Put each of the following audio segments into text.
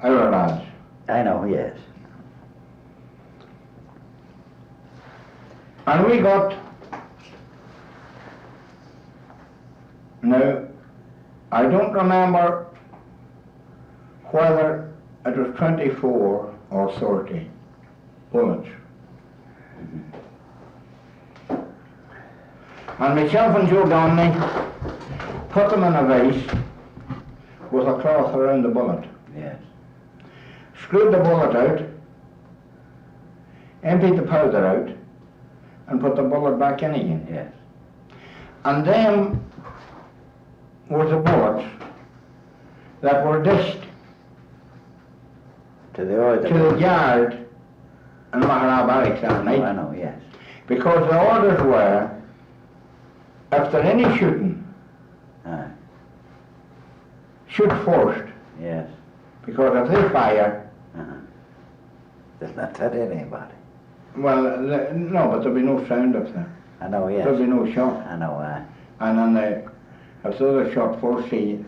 our lads. I know, yes. And we got, now, I don't remember whether it was 24 or 30 bullets. And myself and Joe Donnelly put them in a vase with a cloth around the bullet. Yes. Screwed the bullet out, emptied the powder out, and put the bullet back in again. Yes. And then were the bullets that were dished To the order. to the yard in Maharab Barracks that Oh, I night. know, yes. Because the orders were, if there's any shooting, Aye. shoot first. Yes. Because if they fire, There's not that anybody. well, no, but there'll be no sound up there. I know, yes. There'll be no shot. I know, aye. And then if the other shot first, see,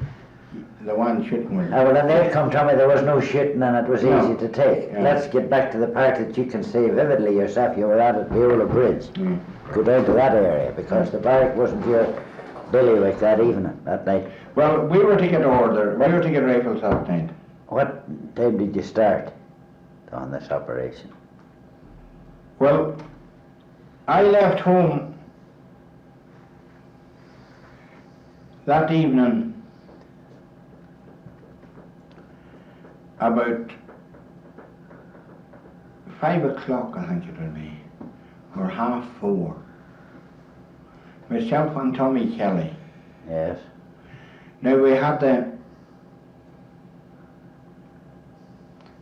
the one shooting will. Well, when they come to me, there was no shooting and it was No. easy to take. Yeah. Let's get back to the part that you can see vividly yourself. You were out at Beulah Bridge. Mm. Go down to that area because the barrack wasn't your bailiwick that evening, that night. Well, we were to get rifles that night. What time did you start on this operation? Well, I left home that evening about 5 o'clock, I think it would be, or 4:30. Myself and Tommy Kelly. Yes. Now we had the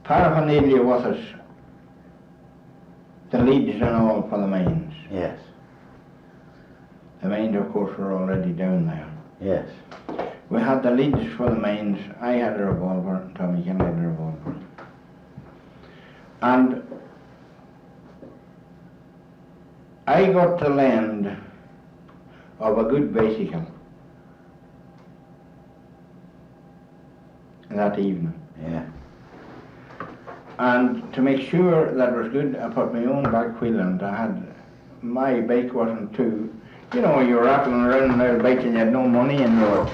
paraphernalia with us, the leads and all for the mines. Yes. The mines, of course, were already down there. Yes. We had the leads for the mines. I had a revolver, and Tommy Kelly had a revolver. And I got the land of a good bicycle that evening. Yeah. And to make sure that it was good, I put my own back wheel in. My bike wasn't too, you know, you were rattling around on our bike and you had no money and you were.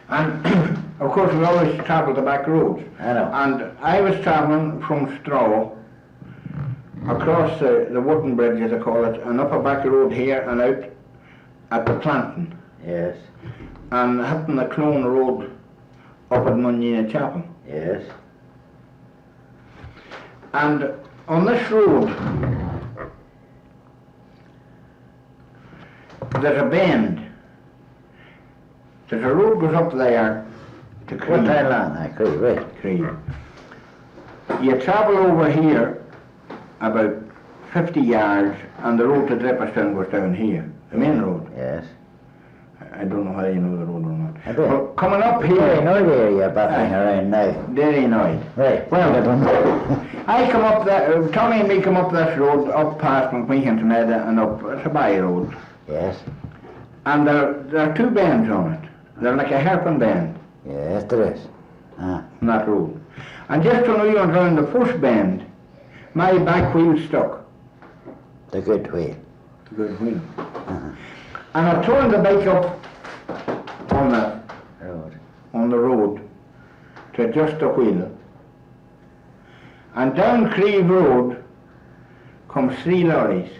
And of course we always travelled the back roads. I know. And I was travelling from Straw across the wooden bridge, as I call it, and up a back road here and out at the Plantain, Yes. and hitting the Clone Road up at Munina Chapel. Yes. And on this road, there's a bend. There's a road goes up there to What Creed. time long? I agree, right. Creed. You travel over here about 50 yards, and the road to Dripperstown goes down here, the main road. Yes. I don't know whether you know the road or not. I do. Well, coming up I here, know the area battling around now. Derry Noy. Right. Well, I don't I come up that, Tommy and me come up this road, up past McMeehan to Neda and up, it's a by road. Yes. And there are two bends on it. They're like a hairpin bend Yes, there is. Ah. on that road. And just when we went round the first bend, my back wheel stuck. The good wheel. The good wheel. And I turned the bike up Road. on the road to adjust the wheel. And down Creve Road comes 3 lorries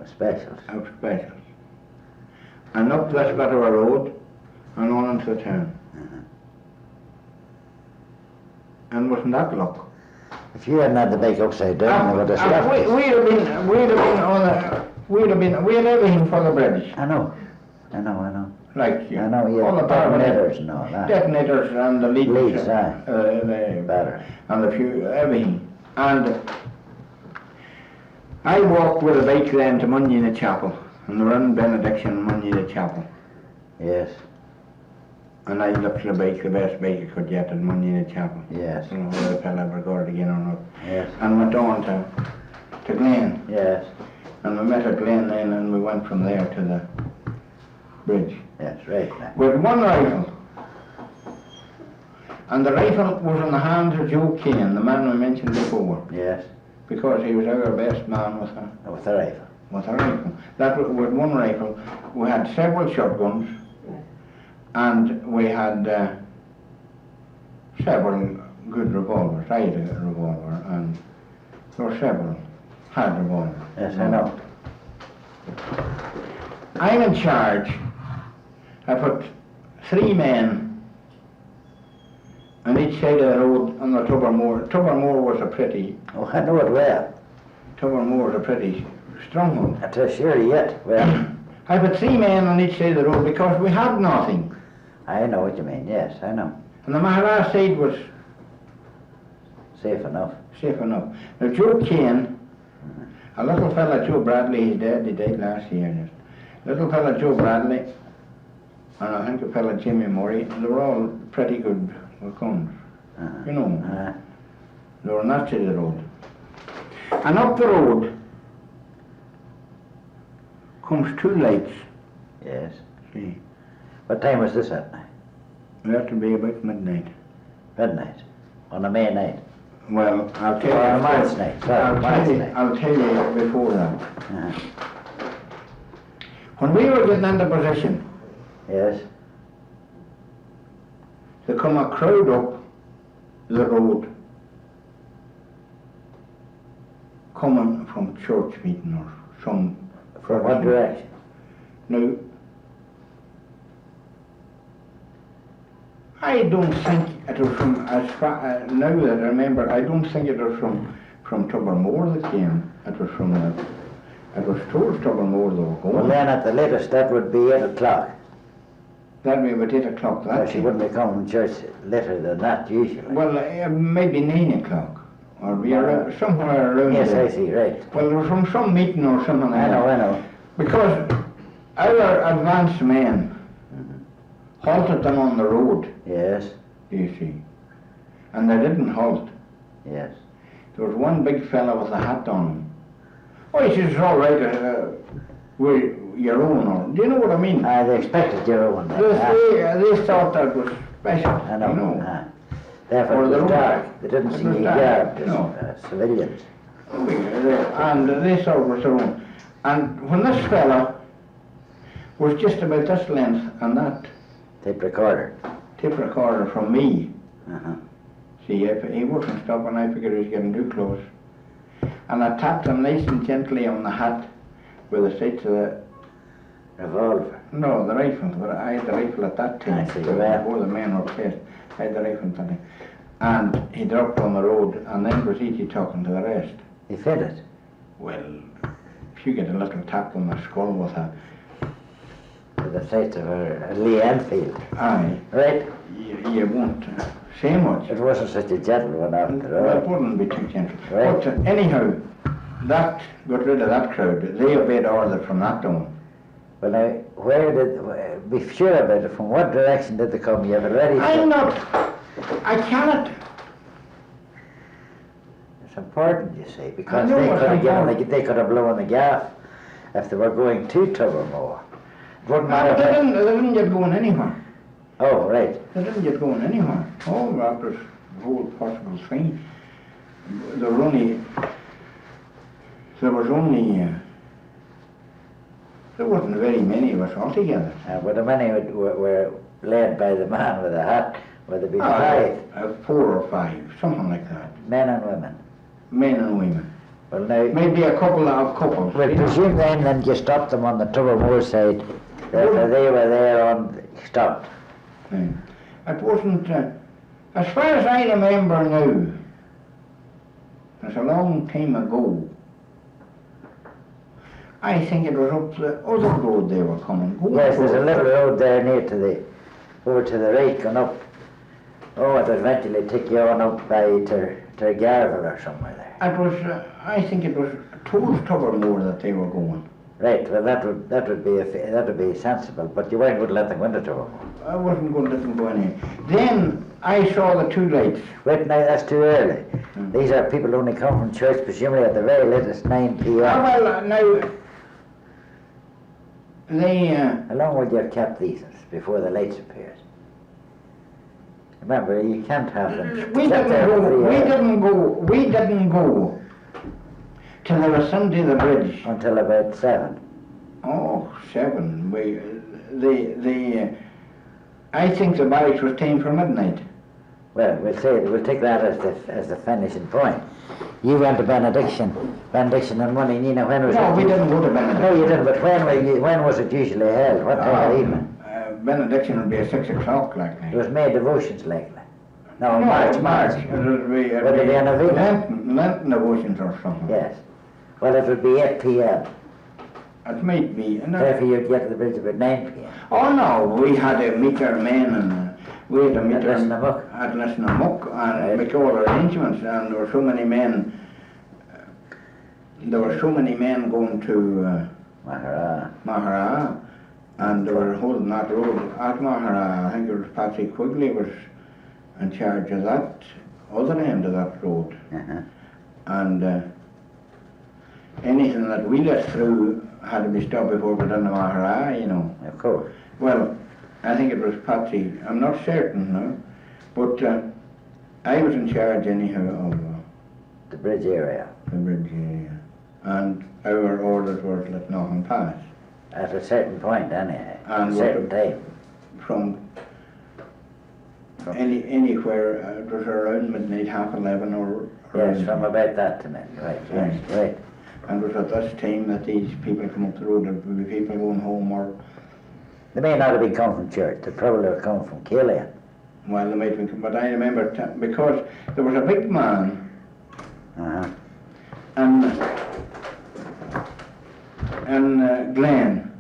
Specials. of specials. And up this bit of a road and on into the town. And wasn't that luck? If you hadn't had the bike upside down, they would have stopped us. We'd have been on a, we had everything for the British. I know. Like, I know, yeah. all the Detonators and all that. detonators and the leads. Leads, aye. The Better. and the few, everything. And I walked with a bike then to Munina Chapel, and the run benediction in Munina Chapel. Yes. And I looked at the bike, the best bike I could get at Munina Chapel. Yes. I don't know whether the ever got it again or not. Yes. And went on to Glen. Yes. And we met at Glen then, and we went from there to the bridge. Yes, right. With one rifle, And the rifle was in the hands of Joe Kane, the man I mentioned before, Yes, because he was our best man with with a rifle. a rifle. That was with one rifle. We had several shotguns, and we had several good revolvers. I had a revolver, and there were several had revolvers. Yes, I know. I'm in charge. I put 3 men on each side of the road on the Tobermore. Tobermore was a pretty, Oh, I know it well. Tobermore was a pretty stronghold. I tell sure yet. Well, I put 3 men on each side of the road because we had nothing. I know what you mean. Yes, I know. And the Maharaj side was Safe enough. safe enough. Now Joe Kane, a little fella Joe Bradley, he's dead, he died last year. Just. Little fella Joe Bradley, and I think a fella Jimmy Murray, they were all pretty good guns. You know, they were on that side of the road. And up the road comes 2 lights. Yes. See, What time was this at night? it had to be about midnight. Midnight. On a May night. Well, I'll tell you. Or a March night. Sorry, March night. I'll tell you before that. Uh-huh. When we were getting into position, Yes. there come a crowd up the road, coming from church meeting or some. From what direction? Now, I don't think it was from, as far, now that I remember, I don't think it was from Tobermore that came. It was from it was towards Tobermore they were going. Well, then at the latest that would be 8 o'clock. That'd be about 8 o'clock that Well, she day. wouldn't be coming to church later than that usually. Well, maybe 9 o'clock, or be around, somewhere around Yes, there. I see, right. Well, it was from some meeting or something like I know, that. I know. Because our advanced men halted them on the road, Yes, you see, and they didn't halt. yes. There was one big fella with a hat on him. Oh, he says, it's all right, we're your own, or, do you know what I mean? They expected your own. They thought that was special, I know. you know. Therefore, Or it the was road. dark. They didn't It see was you dark, garbed as no. civilians. And they thought it was their own. And when this fella was just about this length and that Tape recorder. tape recorder from me, Uh-huh. see, if he wasn't stopping, I figured he was getting too close. And I tapped him nice and gently on the hat with the sights of the, Revolver. no, the rifle, but I had the rifle at that time. I see, well. Before the men were placed, I had the rifle at that time. And he dropped on the road, and then was easy talking to the rest. He fed it. Well, if you get a little tap on the skull with a, To the sight of a Lee Enfield. aye, Right. you won't say much. It wasn't such a gentle one after Well, all. it wouldn't be too gentle. Right. But anyhow, that got rid of that crowd. They obeyed order from that on. Well, now, where did, be sure about it, from what direction did they come? You have already I'm said. not, I cannot. It's important, you see, because I know they it's could have given, important. they could have blown the gaff if they were going to Tobermore. It wouldn't matter They if didn't get going anywhere. Oh, right. They didn't get going anywhere. Oh, that was the whole possible thing. There was only, there wasn't very many of us altogether. But the many were led by the man with the hat, would there be Ah, 5 4 or 5, something like that. men and women. Men and women. Well, now, Maybe a couple of couples. we you know. presume then that you stopped them on the Tobermore side, therefore they were there on, stopped. It wasn't, as far as I remember now, it's a long time ago, I think it was up the other road they were coming. Going Yes, there's a for. little road there near to the, over to the right, going up. Oh, it'll eventually take you on up by Garville or somewhere there. It was, I think it was towards Tobermore that they were going. Right, well that would be sensible, but you weren't going to let them go into Tobermore. I wasn't going to let them go in. Then I saw the 2 lights. Wait, now that's too early. These are people who only come from church, presumably at the very latest 9 p.m. Well, now, they, How long would you have kept these before the lights appeared? Remember, you can't have them. We Kept didn't there for go, 3 we years. didn't go till there was somebody on the bridge. Until about 7. Oh, 7. I think the barracks was taken for midnight. Well, we'll take that as the finishing point. You went to benediction and money, Nina, when was No, it? we didn't go to benediction. No, you didn't, but when was it usually held? What time of evening? Benediction would be at 6 o'clock, like that. It was May devotions, like that. No, No, March. It would be, Would it be a novena? Lenten devotions or something. Yes. Well, it would be 8 p.m. It might be. And Therefore, you'd get to the bridge about 9 p.m. oh no, we had a meter man and we had a meter Lisnamuck. at Lisnamuck and Right. make all arrangements, and there were so many men. There were so many men going to Mahara. Mahara, and they were holding that road at Mahara. I think it was Patsy Quigley was in charge of that other end of that road, Uh-huh. and anything that we let through had to be stopped before we done the Mahara, you know. Of course. Well, I think it was Patsy. I'm not certain, no, but I was in charge anyhow of The bridge area. the bridge area, and our orders were to let nothing pass At a certain point, anyhow. And a what certain the- time. from anywhere. It was around midnight, 11:30, or Yes, around- from about that to then. Right, right. And it was at this time that these people come up the road. There would be people going home, or They may not have been come from church. They probably have come from Killian. well, they might have been. But I remember because there was a big man. Uh-huh. And Glenn,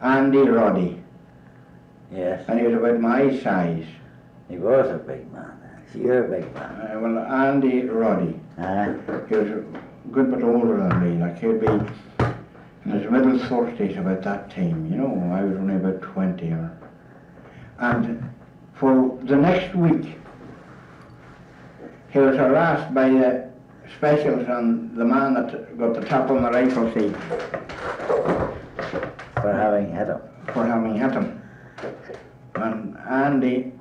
Andy Roddy, Yes. and he was about my size. He was a big man. You're a big man. Well, Andy Roddy, Uh-huh. he was a good bit older than me. Like he'd be in his middle 30s about that time. You know, I was only about 20. And for the next week, he was harassed by the specials and the man that got the top on the rifle seat For having hit him. for having hit him. And Andy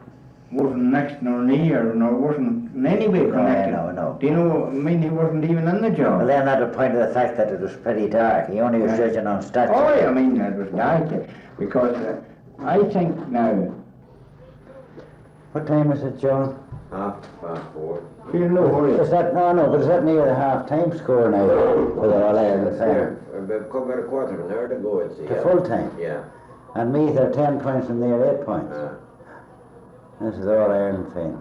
wasn't next nor near, nor wasn't in any way connected. No. Do you know, I mean, he wasn't even in the job. Well, then that would point to the fact that it was pretty dark. He only was Right. judging on stature. Oh, yeah, I mean, it was dark, because I think now, What time is it, John? 4:30. you know, hurry. Is that, no, but is that near the half-time score now for the All-Ireland Yeah, affair? about a quarter of an hour to go, I'd say. To yeah. full-time? Yeah. And Meath are 10 points and they're 8 points. This is All-Ireland thing.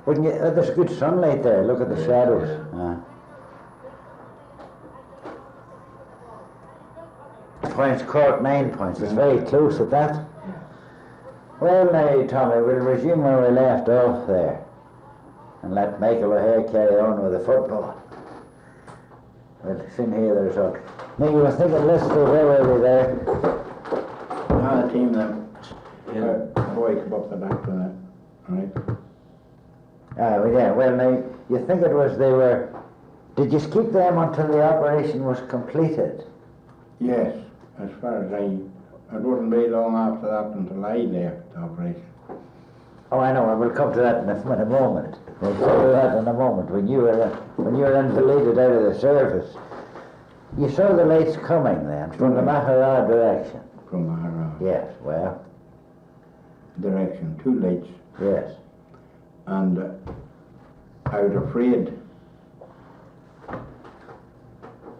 Wouldn't you, there's good sunlight there, look at the shadows. Points, Cork 9 points, it's very close at that. Well now, Tommy, we'll resume where we left off there and let Michael O'Hare carry on with the football. Well, soon here there's a... Now you were thinking, let's go, where were we there? The team that, boy, come up the back for that, right? Well now, you think it was they were... Did you keep them until the operation was completed? Yes, as far as it wasn't very long after that until I left the operation. Oh, I know, and we'll come to that in a moment. We'll come to that in a moment. When you were enfiladed out of the service, you saw the lights coming then, from the Mahara direction. From Mahara Yes, well, direction, 2 lights, yes. and I was afraid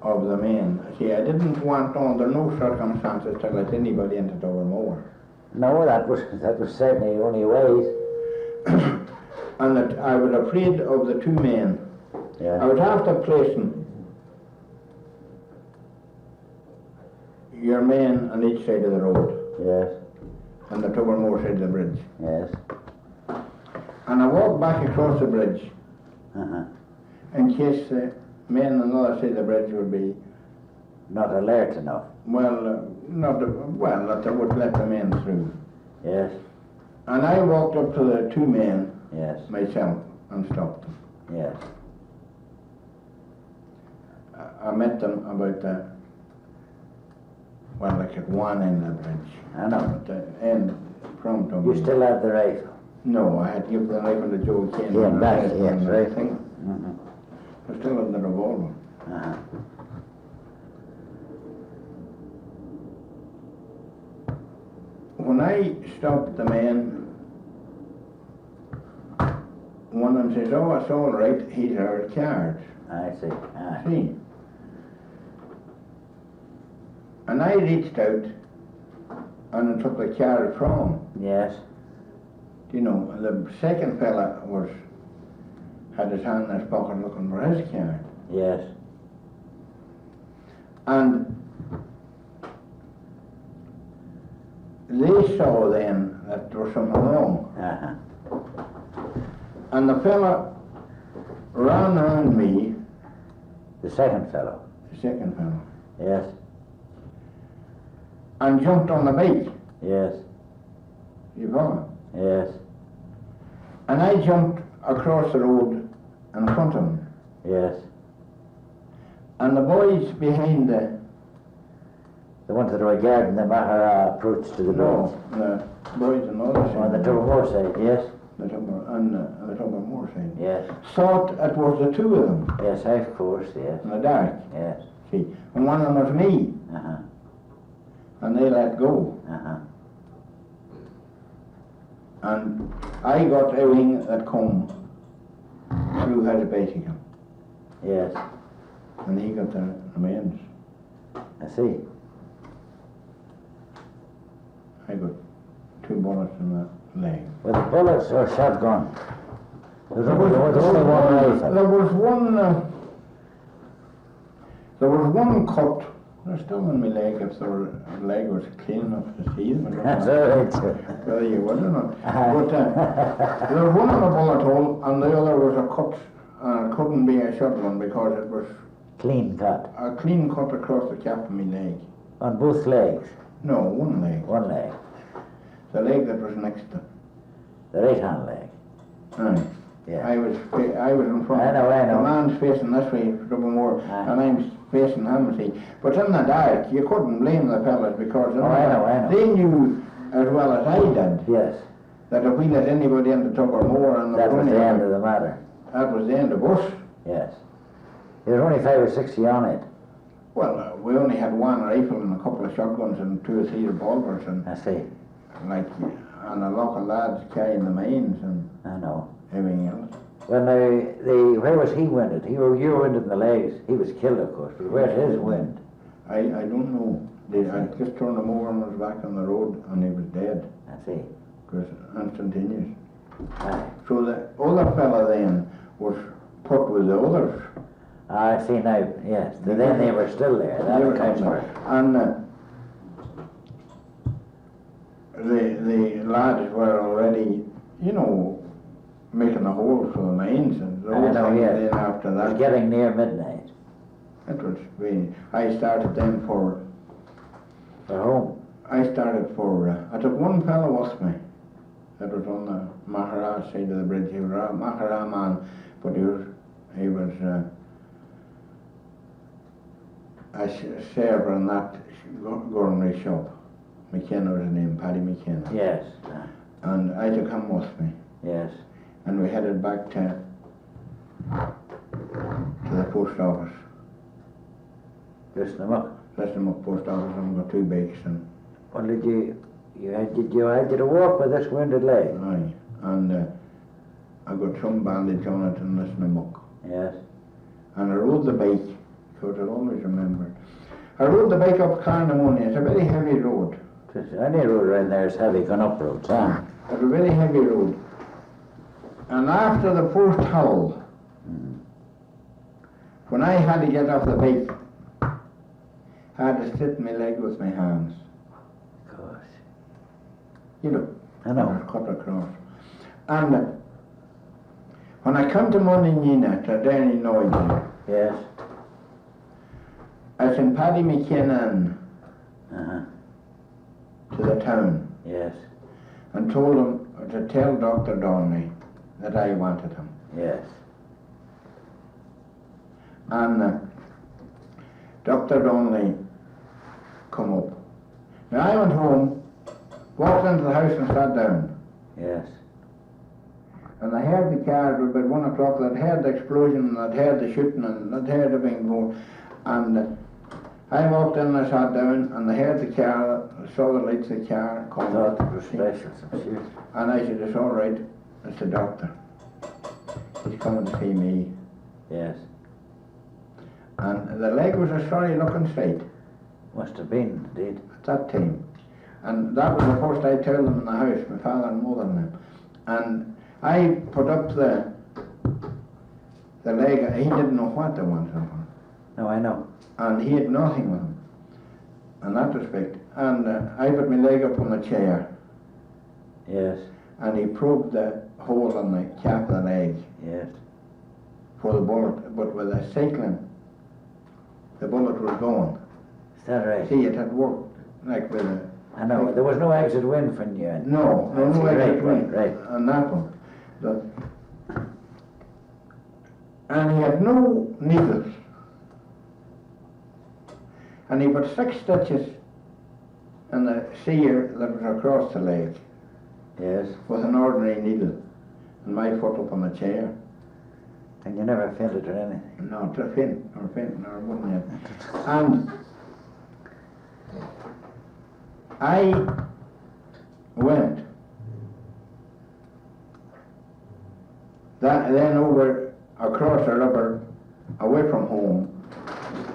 of the men. See, I didn't want under no circumstances to let anybody into Dovermore. No, that was certainly only wise. And that I was afraid of the 2 men. I Yeah. was after placing your men on each side of the road Yes, and the Tobermore side of the bridge. yes. And I walked back across the bridge Uh-huh. in case the men on the other side of the bridge would be, Not alert enough. that they would let the men through. Yes, And I walked up to the 2 men yes, myself and stopped them. yes. I met them about like at one end of the bridge. I know. At the end from Tobermore. You still have the rifle. No, I had to give the rifle to Joe Kane. Came back, yes, right. Thing. I still had the revolver. Uh-huh. When I stopped the man, one of them says, "Oh, it's all right, he's our cards." I see. See? And I reached out and I took the card from him. Yes. You know, the second fella had his hand in his pocket looking for his card. Yes. And they saw then that there was something wrong. Uh-huh. And the fella ran around me, The second fellow. the second fella, Yes. and jumped on the bike. Yes. You follow? Yes. And I jumped across the road in front of him. Yes. And the boys behind The ones that were guarding the Mahara approach to the door. the boys on the other side. On the Tobermore side, yes. The Tobermore side. Yes. Thought it was the two of them Yes, of course, yes. in the dark. Yes. See, and one of them was me, Uh-huh. and they let go. Uh-huh. And I got everything that come through his bicycle, Yes. and he got the remains. I see. I got 2 bullets in the leg. Were the bullets or shotgun? There was only one rifle. There was one cut. They're still in my leg if the leg was clean enough to see them. That's all right, sir. Well, you would, you know. Uh-huh. But there was one in a bullet hole, and the other was a cut. It couldn't be a shotgun because it was Clean cut. a clean cut across the cap of my leg. On both legs. No, one leg. One leg. The leg that was next to. The right hand leg. Aye. Yeah. I was in front. I know. The man's facing this way, more, Aye. and I'm facing him. See, but in the dark, you couldn't blame the fellas because I know. they knew as well as I did Yes. that if we let anybody into Tuckermore and That was the end of the matter. that was the end of us. Yes. There were only 5 or 60 on it. Well, we only had one rifle and a couple of shotguns and 2 or 3 revolvers and I see. and a lot of lads carrying the mains and I know. everything else. Well, now, where was he winded? You were winded in the legs. He was killed, of course, but where's his wind? I don't know. I just turned him over and was back on the road and he was dead. I see. Because instantaneous. Aye. So the other fella then was put with the others. I see now, yes. Then they were still there. They That were accounts coming. for it. And the lads were already, making the holes for the mains and the I whole know, thing. yes. Then after It was that, getting near midnight. it was really, I started then for home. I took one fellow with me that was on the Mahara side of the bridge. He was a Mahara man, but he was a server in that gourmet shop. McKenna was his name, Paddy McKenna. Yes. And I took him with me, Yes. and we headed back to the post office. Listen them up. Left him up post office and got 2 bakes and Well, did you to walk with this wounded leg? aye. And I got some bandage on it and listen him up. Yes. And I rode the bike, because I'll always remember. I rode the bike up Carnamoney. It's a very heavy road. Any road around there is heavy, going up roads, huh? It's a very heavy road. And after the first howl, when I had to get off the bike, I had to sit my leg with my hands. Gosh. I I know. was cut across. And when I come to Moninina, to Danny Lloyd, Yes. I sent Paddy McKinnon Uh-huh. to the town Yes. and told him to tell Dr. Donnelly that I wanted him. Yes. And Dr. Donnelly come up. Now I went home, walked into the house and sat down. Yes. And I heard the cars were about 1 o'clock, I'd heard the explosion, and I'd heard the shooting, and I'd heard everything going. And I walked in and I sat down, and I heard the car, I saw the lights of the car I coming. thought it was special, some shit. And I said, it's all right, it's the doctor. He's coming to see me. Yes. And the leg was a sorry looking sight Must have been, indeed. at that time. And that was the first I told them in the house, my father and mother and them. And I put up the leg, he didn't know what they wanted him for. No, I know. And he had nothing with him in that respect. And I put my leg up on the chair, Yes, and he probed the hole in the cap of the leg yes. for the bullet, but with a cycling, the bullet was going. Is that right? See, it had worked, like with a... I know, there was no exit wind from you. No, no, no Right, exit right, wind right. on that one. And he had no needles. And he put 6 stitches in the sear that was across the leg Yes. with an ordinary needle, and my foot up on the chair. And you never felt it or anything. No, to fin, or wouldn't yet. And I went then over across the river, away from home,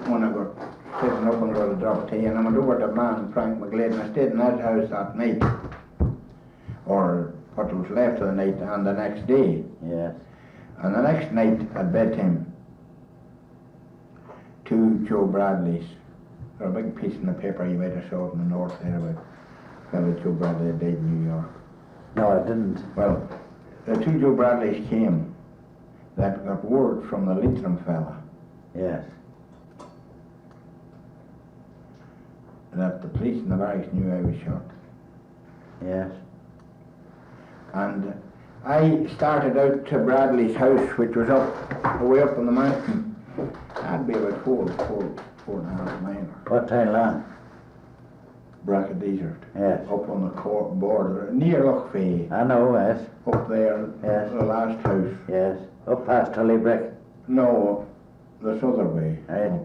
when I got sitting up and got a drop of tea, and I went over to man Frank McGlade, and I stayed in that house that night, or what was left of the night, and the next day. Yes. And the next night at bedtime, 2 Joe Bradleys. There's a big piece in the paper you might have saw it in the north there about fellow Joe Bradley that died in New York. No, I didn't. Well, the 2 Joe Bradleys came that got word from the Leitrim fella Yes. that the police in the barracks knew I was shot. Yes. And I started out to Bradley's house, which was up, way up on the mountain. That'd be about 4.5 miles. What time long? Bracket Desert. Yes. Up on the border, near Loch Fay, I know, yes. up there, Yes. the last house. Yes. Up past Tullybrick. No, this other way. Right.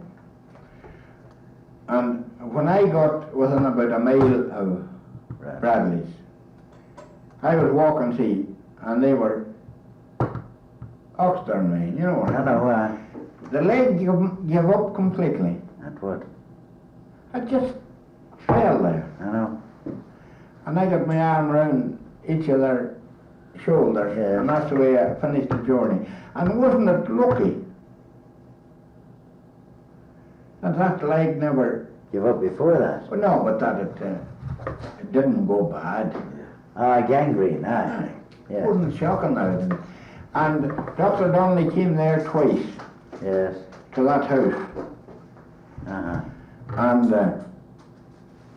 And when I got within about a mile of Right. Bradley's, I was walking, see, and they were Oxter me, you know. I know, The leg gave up completely. that what? I just fell there. I know. And I got my arm around each of their shoulders, Yeah. and that's the way I finished the journey. And wasn't it lucky that leg never... Give up before that. Well, no, but that it didn't go bad. Ah, gangrene, aye. It Yes. wasn't shocking that. And Dr. Donnelly came there twice Yes. to that house Uh-huh. and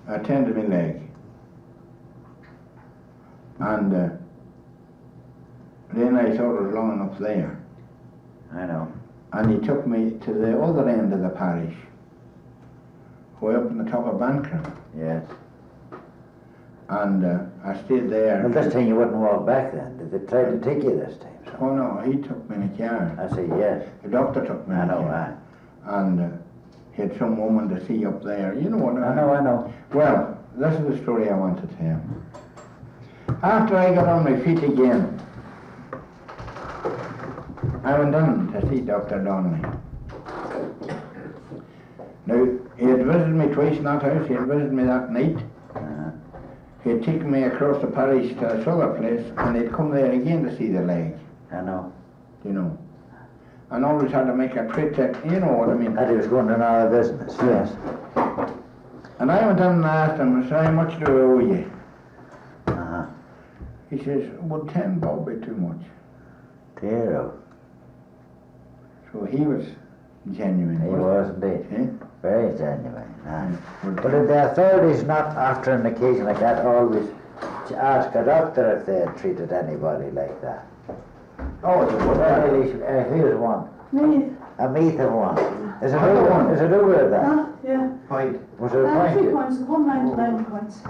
attended my leg. And then I thought it was long enough there. I know. And he took me to the other end of the parish, way up on the top of Bancroft. Yes. And I stayed there. Well, this time you wouldn't walk back then. Did they try to take you this time? So? Oh no, he took me in a car. I say yes. The doctor took me in I a know, car. aye. And he had some woman to see up there. You know what I know. Well, this is the story I want to tell. After I got on my feet again, I went in to see Dr. Donnelly. Now, he had visited me twice in that house. He had visited me that night. Uh-huh. He had taken me across the parish to this other place, and he'd come there again to see the leg, I know. you know. And always had to make a trip to, you know what I mean. That he was going to another business, yes. And I went in and asked him, I said, how much do I owe you? Uh-huh. He says, would 10 bob be too much? Dear, So he was genuine. he wasn't was indeed. he? Eh? Very genuine. Aye. Would But did the authorities not, after an occasion like that, always ask a doctor if they had treated anybody like that? Oh, it was Well, here's one. Me? A meat of one. Is it Another over? one? Is it over that? Yeah. point. Was it a 3 point? points, 199 points.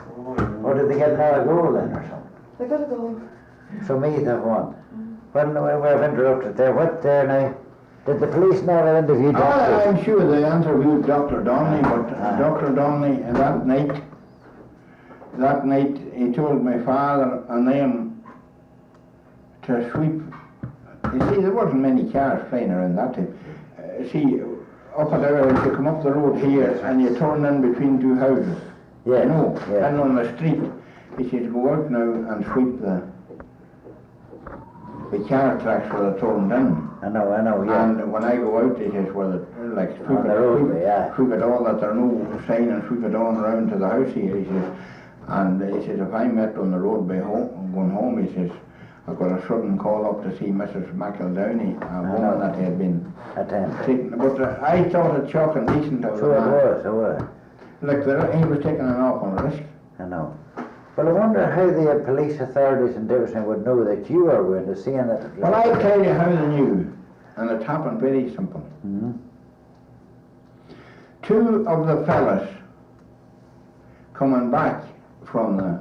Or did they get another goal then or something? They got a goal. So meat of one. When we've interrupted there, what there now? Did the police never interview doctors? I'm sure they interviewed Dr. Donnelly, but Dr. Donnelly, that night, he told my father and them to sweep. You see, there wasn't many cars flying around that time. See, up at there, you come up the road here and you turn in between two houses. Yes, You know, yes. and on the street, he said, go out now and sweep the car tracks where they're turned in. I know, yeah. And when I go out, he says, well, like, sweep On the roadway, yeah. sweep it all, that there are no sign, and sweep it on around to the house here, he says. And he says, if I met on the road by home, going home, he says, I got a sudden call up to see Mrs. McEldowney, a woman that had been Attend. taken. But I thought it shocking decent of the So it man. was, it was. Like, he was taking an awful risk. I know. Well, I wonder how the police authorities in Davison would know that you are going to see that. Well, I'll tell you how they knew, and it happened very simple. Mm-hmm. Two of the fellas coming back from the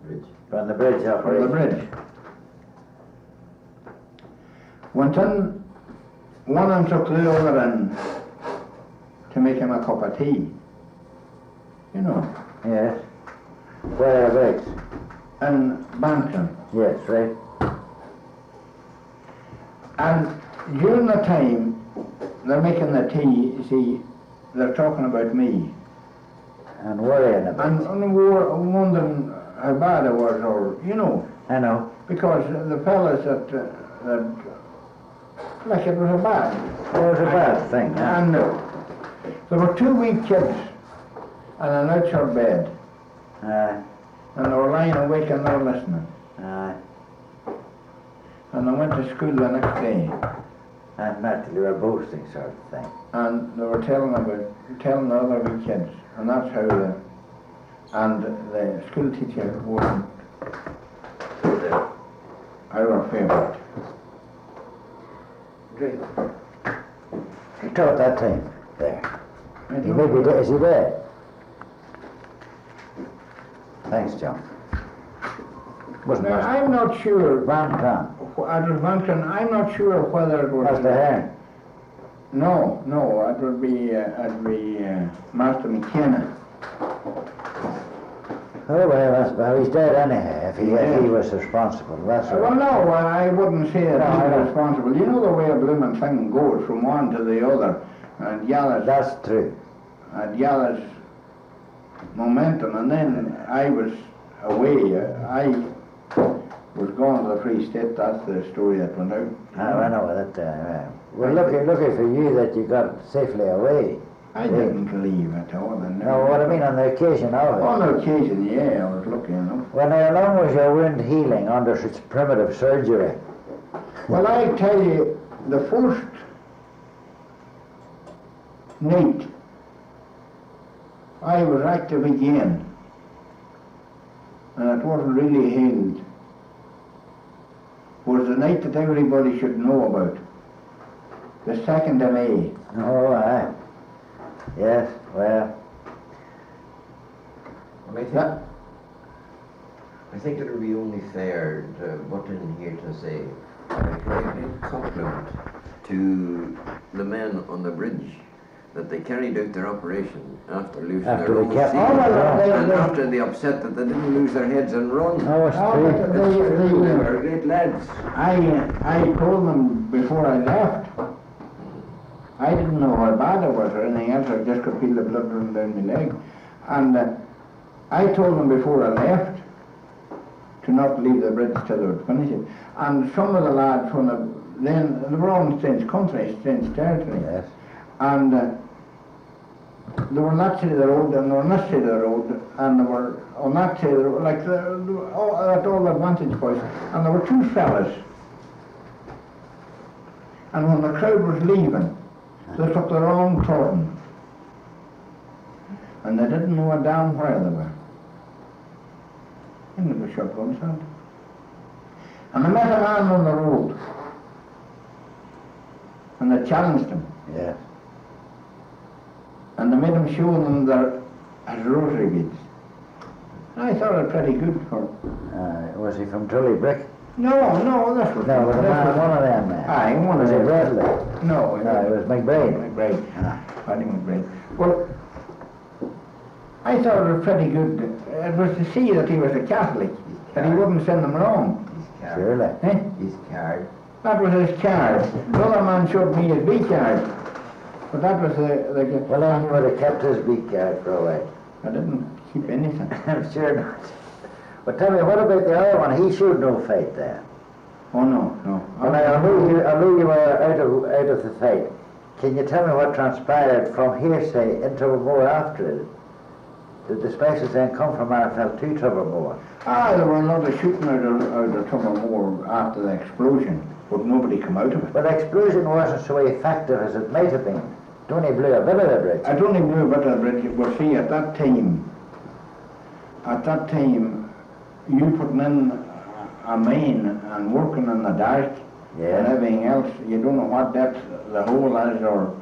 Bridge. From the bridge from the operation. bridge went in, one of them took the other in to make him a cup of tea. You know, Yes. Whereabouts? in Banton. Yes, right. And during the time they're making the tea, you see, they're talking about me. And worrying about it. And we're wondering how bad it was, or, you know, I know. because the fellas that like it was a bad. It was a bad thing, huh? And there were two weak kids and an outside bed, Aye, and they were lying awake and they were listening. aye. And they went to school the next day, And naturally, we were boasting sort of thing. and they were telling the other wee kids, and that's how and the school teacher wasn't our favourite. He taught that time there. I He don't may be know. there. Is he there? Thanks, John. Wasn't Now, Master I'm not sure, Van Tran? at Vancton, I'm not sure whether it was. Master Hearn? No, it would be Master McKenna. Oh, well, he's dead anyhow, if he was responsible. That's all Well, right. no, I wouldn't say that No, I he know. was responsible. You know the way a blooming thing goes from one to the other, and Yalla's momentum, and then I was away. I was going to the Free State. That's the story that went out. I know that. Well, lucky for you that you got safely away. I didn't leave at all. No, what I mean on the occasion of it. On occasion, yeah, I was lucky enough. Well, how long was your wound healing under such primitive surgery? Well, I tell you, the first night I was active again, and it wasn't really healed, was the night that everybody should know about, the 2nd of May. Oh, aye. Yes, well, That, I think it would be only fair to butt in here to say a big compliment to the men on the bridge that they carried out their operation after losing After their they own kept- seat. Oh, well, And they- after the upset that they didn't lose their heads and run. no, it's Oh, true. but They were great lads. I told them before I left, I didn't know how bad it was or anything else, I just could feel the blood running down my leg. And I told them before I left to not leave the bridge till they would finish it. And some of the lads, then they were all in strange country, strange territory. Yes. And they were on that side of the road, and they were on this side of the road, and they were on that side of the road, like at all the vantage points. And there were two fellas. And when the crowd was leaving, they took the wrong turn. And they didn't know a damn where they were. And they were shotguns out. And they met a man on the road. And they challenged him. Yes. And they made him show them his rosary beads. I thought it pretty good for. Was he from Tully Brick? No, this was... No, but the this man, was- one of them, man. Aye, one of Was it them. Bradley? No, No, it was McBride. McBride. Ah. Paddy McBride. Well, I thought it was pretty good. It was to see that he was a Catholic, that he wouldn't send them wrong. His card. Surely. Eh? His card. That was his card. The other man showed me his B card. But that was the Well, then he would have kept his big card for a while. I didn't keep anything. I'm sure not. But tell me, what about the other one? He showed no fight there. Oh, no. Well, I knew you were out of the fight. Can you tell me what transpired from hearsay into more after it? Did the specials then come from RFL to Tobermore? There were a lot of shooting out of Tobermore after the explosion, but nobody come out of it. But the explosion wasn't so effective as it might have been. It only blew a bit of the bridge. I don't even know about the bridge, but see, at that time, you putting in a main and working in the dark Yeah. and everything else, you don't know what depth the hole is, or,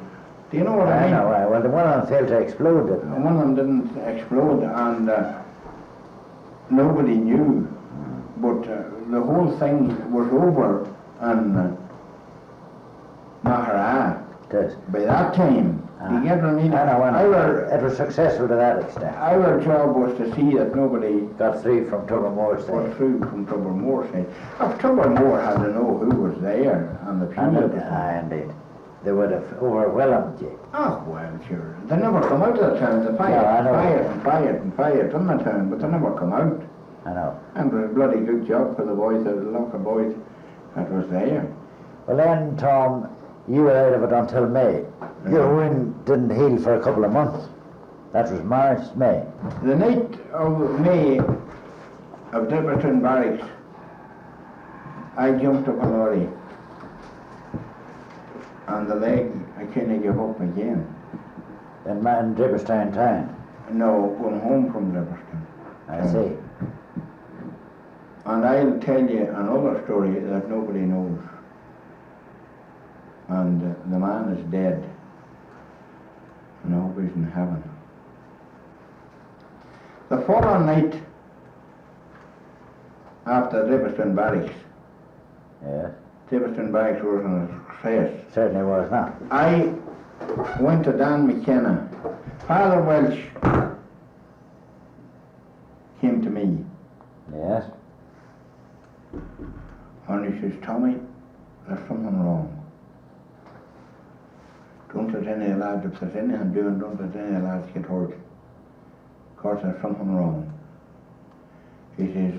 do you know what I I mean? know, well, the one of them failed to explode, didn't it? One of them didn't explode, and nobody knew, but the whole thing was over in Mahara It is. by that time. You get what I mean? I know, Our, it was successful to that extent. our job was to see that nobody Got through from Tobermore's got side. through from Tobermore side. If Tobermore had to know who was there and the And people. indeed, they would have overwhelmed you. Oh, well, sure. They never come out of the town. They fired, Yeah, I know. fired in the town, but they never come out. I know. And it was a bloody good job for the boys, the lot of boys that was there. Well then, Tom, you were out of it until May. Your wound didn't heal for a couple of months. That was March, May. The night of May of Dibberton Barracks, I jumped up a lorry. And the leg, I couldn't give up again. In Dribberstown town. No, going home from Dibberton. I see. And I'll tell you another story that nobody knows. And the man is dead. And I hope he's in heaven. The following night, after Dibberton Barracks, Yes, Dibberton Barracks was a success. certainly was not. I went to Dan McKenna. Father Welch came to me Yes. and he says, Tommy, there's something wrong. Don't let any lads, if there's anything doing, don't let any lads get hurt. Of course, there's something wrong. He says,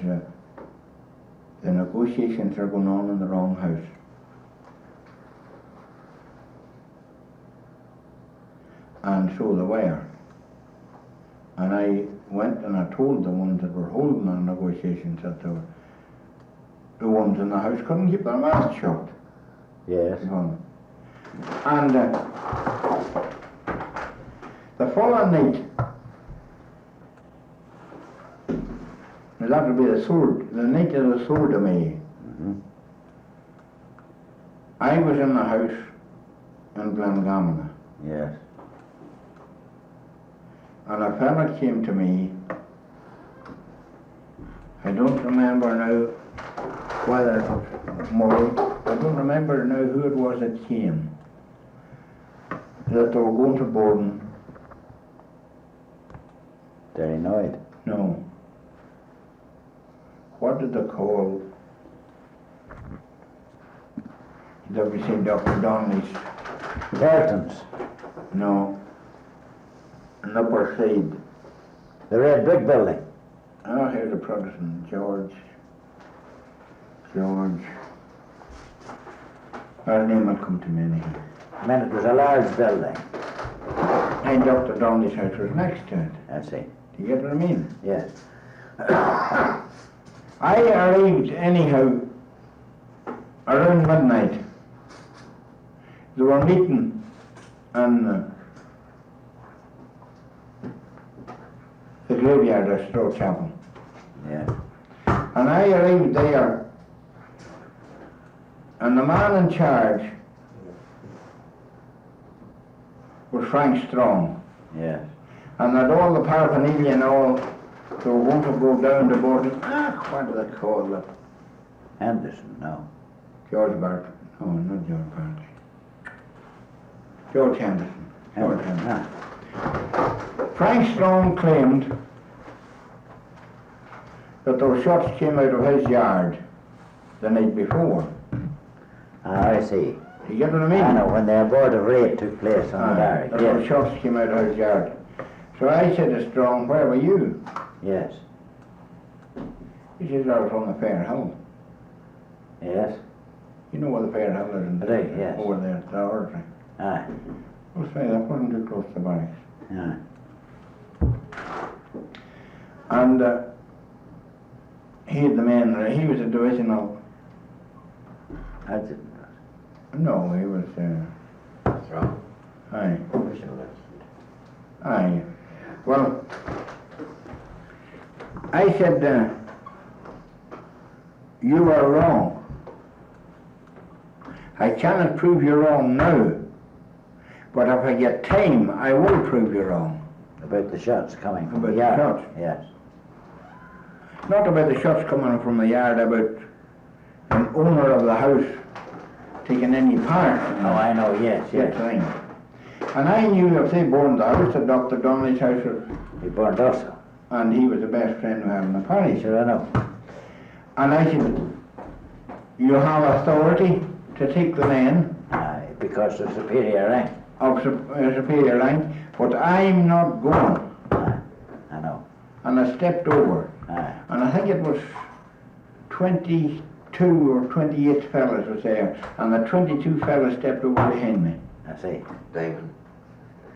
the negotiations are going on in the wrong house. And so they were. And I went and I told the ones that were holding the negotiations that the ones in the house couldn't keep their mouths shut. Yes. And the following night, that would be the night of the sword of May. Mm-hmm. I was in the house in Glengamina, Yes. and a fella came to me. I don't remember now whether it was Murray. I don't remember now who it was that came. That they were going to Borden. Derry Noid. No. What did they call? Did we say Dr. Donnelly's? Burton's. No. An upper side. The Red Brick Building. Oh, here's a Protestant. George. Her name will come to me anyhow. I mean, it was a large building. And Dr. Donnelly's house was next to it. I see. Do you get what I mean? Yes. I arrived anyhow around midnight. They were meeting in the graveyard of Stowe Chapel. Yeah. And I arrived there, and the man in charge was Frank Strong. Yes. And that all the paraphernalia and all, they were going to go down to Borden. What do they call it? Henderson, no. George Bartlett. No, not George Bartlett. George Henderson. George Henderson. Frank Strong claimed that those shots came out of his yard the night before. I see. You get what I mean? I know, when the abortive raid took place on the barrack. That those shots came out of his yard. So I said to Strong, where were you? Yes. He says, I was on the Fair Hill. Yes. You know where the Fair Hill is? Right, yes. Over there at the oratory. Aye. I'll say that wasn't too close to the barracks. Aye. And he had the man, he was a divisional. I didn't. No, he was, Strong. aye, Commissioner. aye. Well, I said, you are wrong. I cannot prove you wrong now, but if I get time, I will prove you wrong. About the shots coming from About the the yard. shots? Yes. Not about the shots coming from the yard, about an owner of the house taking any part. Oh, I know, yes, Yes, yes. thing. And I knew if they burned the house, that Dr. Donnelly's house, He burned also. and he was the best friend we had in the parish. Sure, I know. And I said, you have authority to take the man Aye, because of superior rank. of superior rank, but I'm not going. Aye, I know. And I stepped over. Aye. And I think it was 22 or 28 fellas was there, and the 22 fellas stepped over behind me. I see. Damon.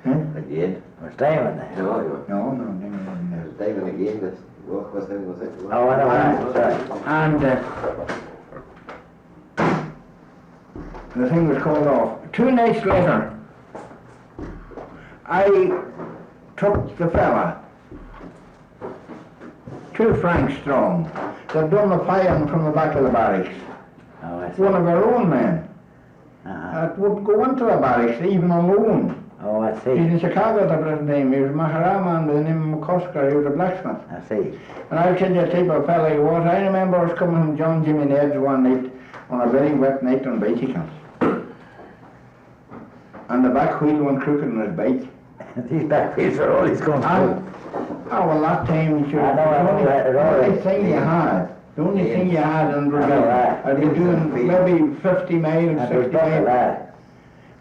Huh? Again. Was Damon there? No, No, no, they weren't there. Damon again. That was him, was it? Oh, I know, aye, sorry. And the thing was called off. 2 nights later, I took the fella to Frank Strong. They'd done the firing from the back of the barracks. Oh, I see. One of our own men Uh-huh. that would go into the barracks even alone. Oh, I He's see. in Chicago at the present time. He was a Maharaman by the name of McCusker. He was a blacksmith. I see. And I'll tell you the type of fella he was. I remember us coming from John Jimmy Ned's one night on a very wet night on bicycles. And the back wheel went crooked on his bike. These back wheels are always going And, through. oh, well, that time you should. I know, the only thing you had. The only thing you had, and I know, I'd be doing maybe 50 miles, That was 60 buckle, miles. aye.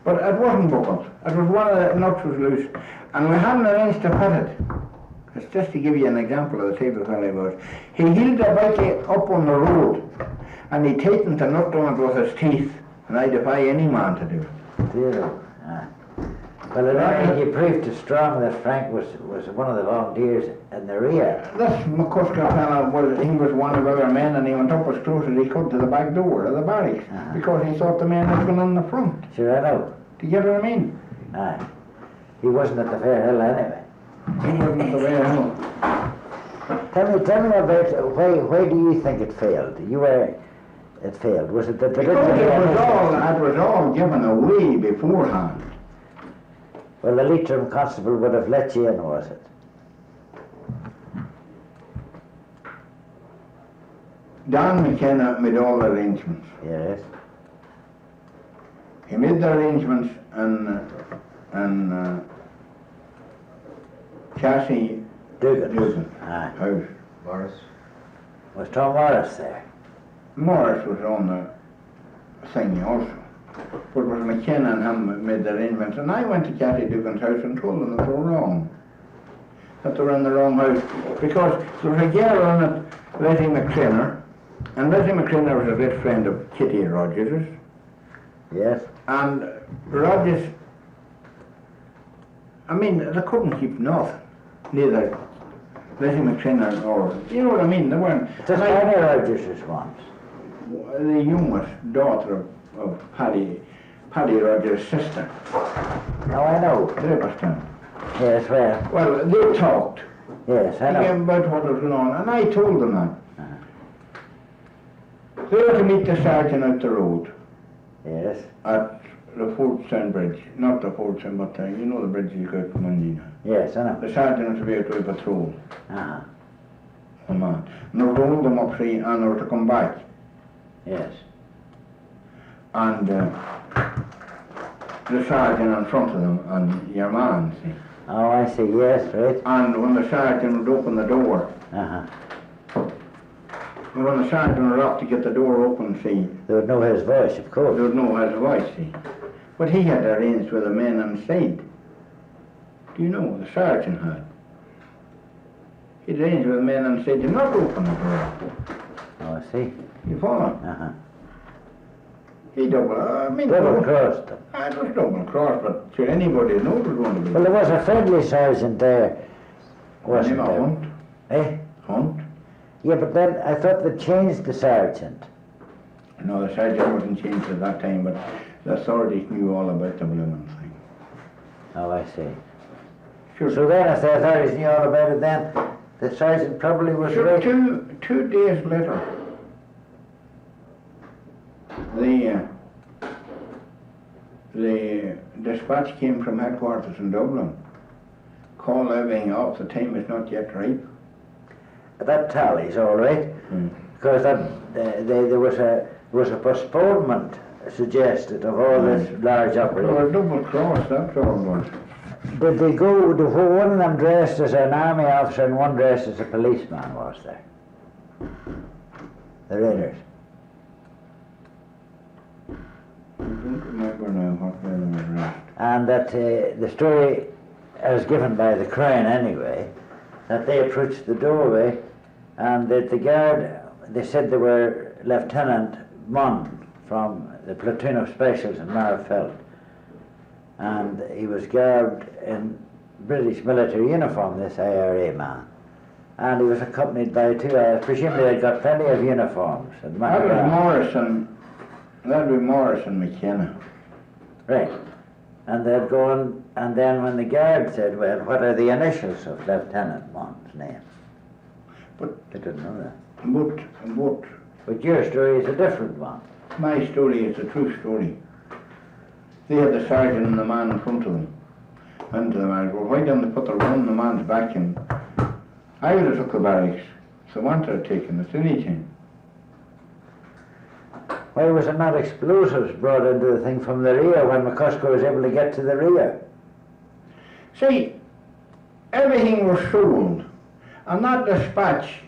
But it wasn't buckled. It was one of the nuts was loose. And we hadn't arranged to fit it. It's just to give you an example of the type of fellow he was. He held the bike up on the road and he tightened the nut on it with his teeth. And I defy any man to do it. Zero. Aye. Well, I don't think you proved to Strong that Frank was one of the volunteers in the rear. This McCusker fellow he was one of our men, and he went up as close as he could to the back door of the barracks because he thought the men had been in the front. Sure, I know. Do you get what I mean? Aye. He wasn't at the Fair Hill anyway. He wasn't at the way home. Tell me about why do you think it failed? It failed. Was it that they Because didn't it was all given away beforehand. Well, the Leitrim constable would have let you in, was it? Don McKenna made all the arrangements. Yes. He made the arrangements and Cassie Dugan. Aye. house. Morris. Was Tom Morris there? Morris was on the thing also. But it was McKenna and him made the arrangements. And I went to Cassie Dugan's house and told them that they were wrong. That they were in the wrong house. Because there was a girl in it, Leslie McClinner. And Leslie McClinner was a great friend of Kitty Rogers's. Yes. And Rogers, I mean, they couldn't keep nothing. Neither Leslie McClinner or, you know what I mean? They weren't. Just and I- Annie Rogers' once. the youngest daughter of Paddy Rogers' sister, No, I know. Draperstown. Yes, well, Well, they talked yes, I know. about what was going on, and I told them that. They were to meet the sergeant out the road Yes. at the Fort Sound Bridge. Not the Fort Sound, but you know the bridge you go from Mundina. Yes, I know. The sergeant was to be out to a patrol. Uh-huh. A man. And they rolled them up free and they were to come back. Yes. And the sergeant in front of them, and your man, see. Oh, I see, yes, right. And when the sergeant would open the door, Uh-huh. and when the sergeant would up to get the door open, see, They would know his voice, of they course. would know his voice, see. But he had arranged with the men inside. Do you know, the sergeant had. He'd arranged with the men inside to not open the door. Oh, I see. You follow? Uh-huh. He Double double crossed them. it was double cross, but should anybody know it was going to be? Well, there was a friendly sergeant there, wasn't Name of there? Hunt. Eh? Hunt. Yeah, but then I thought they changed the sergeant. No, the sergeant wasn't changed at that time, but the authorities knew all about the blooming thing. Oh, I see. Sure. So then, if the authorities knew all about it, then the sergeant probably was Sure, right. two days later, the dispatch came from headquarters in Dublin. Call everything off, the time is not yet ripe. That tallies all right, because that there was a postponement suggested of all this large They operation. were double crossed, that's all it was. Did they go? One of them dressed as an army officer and one dressed as a policeman, was there? The raiders. I don't remember now what way they were dressed. And that the story, as given by the Crown anyway, that they approached the doorway and that the guard, they said they were Lieutenant Munn from the platoon of specials in Marfeld, and he was garbed in British military uniform, this IRA man, and he was accompanied by two others. Presumably they'd got plenty of uniforms. And That was Morrison, that'd be Morrison McKenna. Right. And they'd go on, and then when the guard said, well, what are the initials of Lieutenant Munn's name? But- They didn't know that. But But your story is a different one. my story is a true story. They had the sergeant and the man in front of them. And the man, well, why didn't they put the gun in the man's back? And I would have took the barracks. So I wanted to take him at any time. Why was there not explosives brought into the thing from the rear when McCusker was able to get to the rear? See, everything was sold. And that dispatch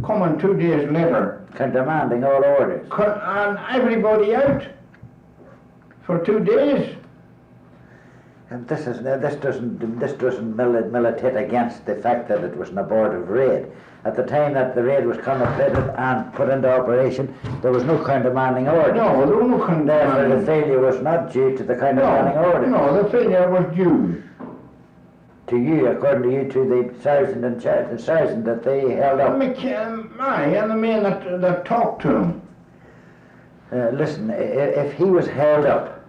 coming 2 days later, Demanding all orders. and everybody out for 2 days. And this doesn't militate against the fact that it was an abortive raid. At the time that the raid was contemplated and put into operation, there was no countermanding order. No, there was no Therefore, the condemning. failure was not due to the countermanding order. No, the failure was due. To you, according to you, to the sergeant in charge, the sergeant that they held up. And the men that talked to him, Listen, if he was held up,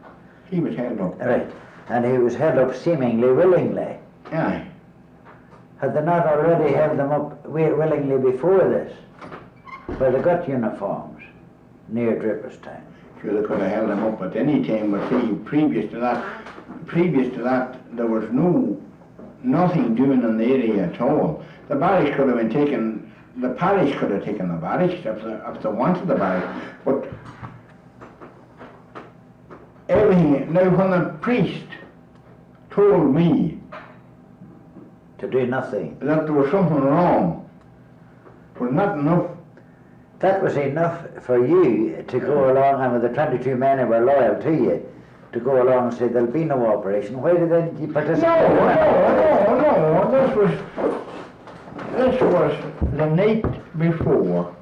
he was held up. right, and he was held up seemingly willingly, Aye. had they not already held them up willingly before this, where they got uniforms near Dripperstown? Sure, they could have held him up at any time, but see, previous to that, there was nothing doing in the area at all. The barracks could have been taken, the parish could have taken the barracks if they wanted the barracks, but everything, now when the priest told me To do nothing. that there was something wrong, was not enough. That was enough for you to go along, and with the 22 men who were loyal to you, to go along and say there'll be no operation. Why did they participate? No, this was the night before.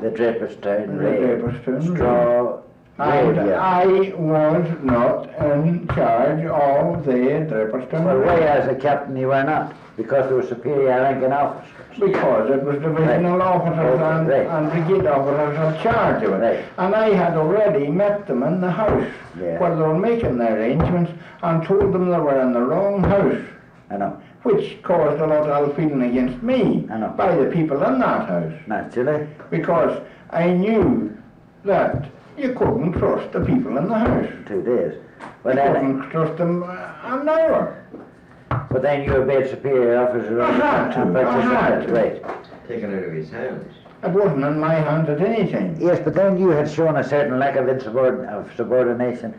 The Dripperstown The raid. Dripperstown Straw raid, yeah. I was not in charge of the Dripperstown Well, why raid, as a captain you were not? Because there were superior ranking officers. because it was divisional officers and, Right. and brigade officers in charge of it. Right. And I had already met them in the house Yeah. where they were making their arrangements and told them they were in the wrong house, I know, which caused a lot of ill feeling against me I know. by the people in that house. naturally. Because I knew that you couldn't trust the people in the house. 2 days. But You then, couldn't trust them an hour. but then you obeyed superior officers I had to, and I had participated, to. right? Taken out of his hands. It wasn't in my hands at any time. Yes, but then you had shown a certain lack of subordination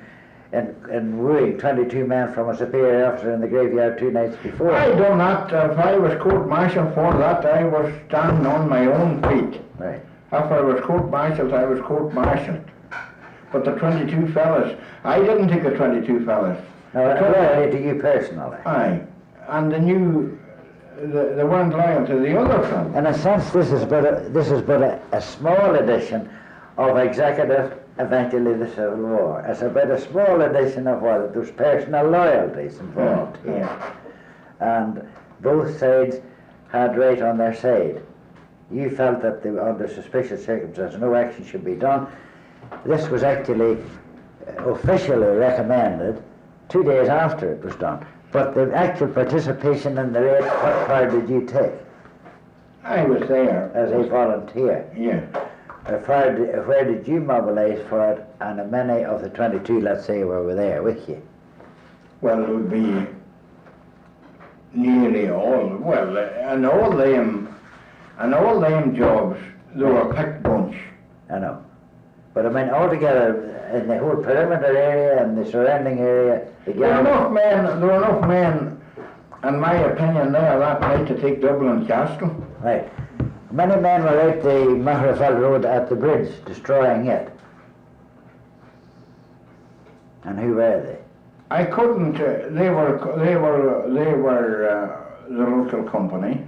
in wooing 22 men from a superior officer in the graveyard 2 nights before. I done that. If I was court-martialed for that, I was standing on my own feet. Right. If I was court-martialed, I was court-martialed. But the 22 fellas, I didn't take the 22 fellas. Now, loyalty to you personally. Aye. And they knew they weren't loyal to the other fellas. In a sense, this is but a small edition of executive, eventually the Civil War. It's about a small edition of what? There's personal loyalties involved here. And both sides had right on their side. You felt that they were under suspicious circumstances, no action should be done. This was actually officially recommended 2 days after it was done. But the actual participation in the raid, what part did you take I was there. as a volunteer? Yeah. Where did you mobilise for it, and many of the 22, let's say, were there with you? Well, it would be nearly all. Well, and all them jobs, they were a picked bunch. I know. But I mean, altogether, in the whole perimeter area and the surrounding area, There were enough men, in my opinion, there that night to take Dublin Castle. Right. Many men were out the Mahrafell Road at the bridge, destroying it. And who were they? I couldn't. They were the local company.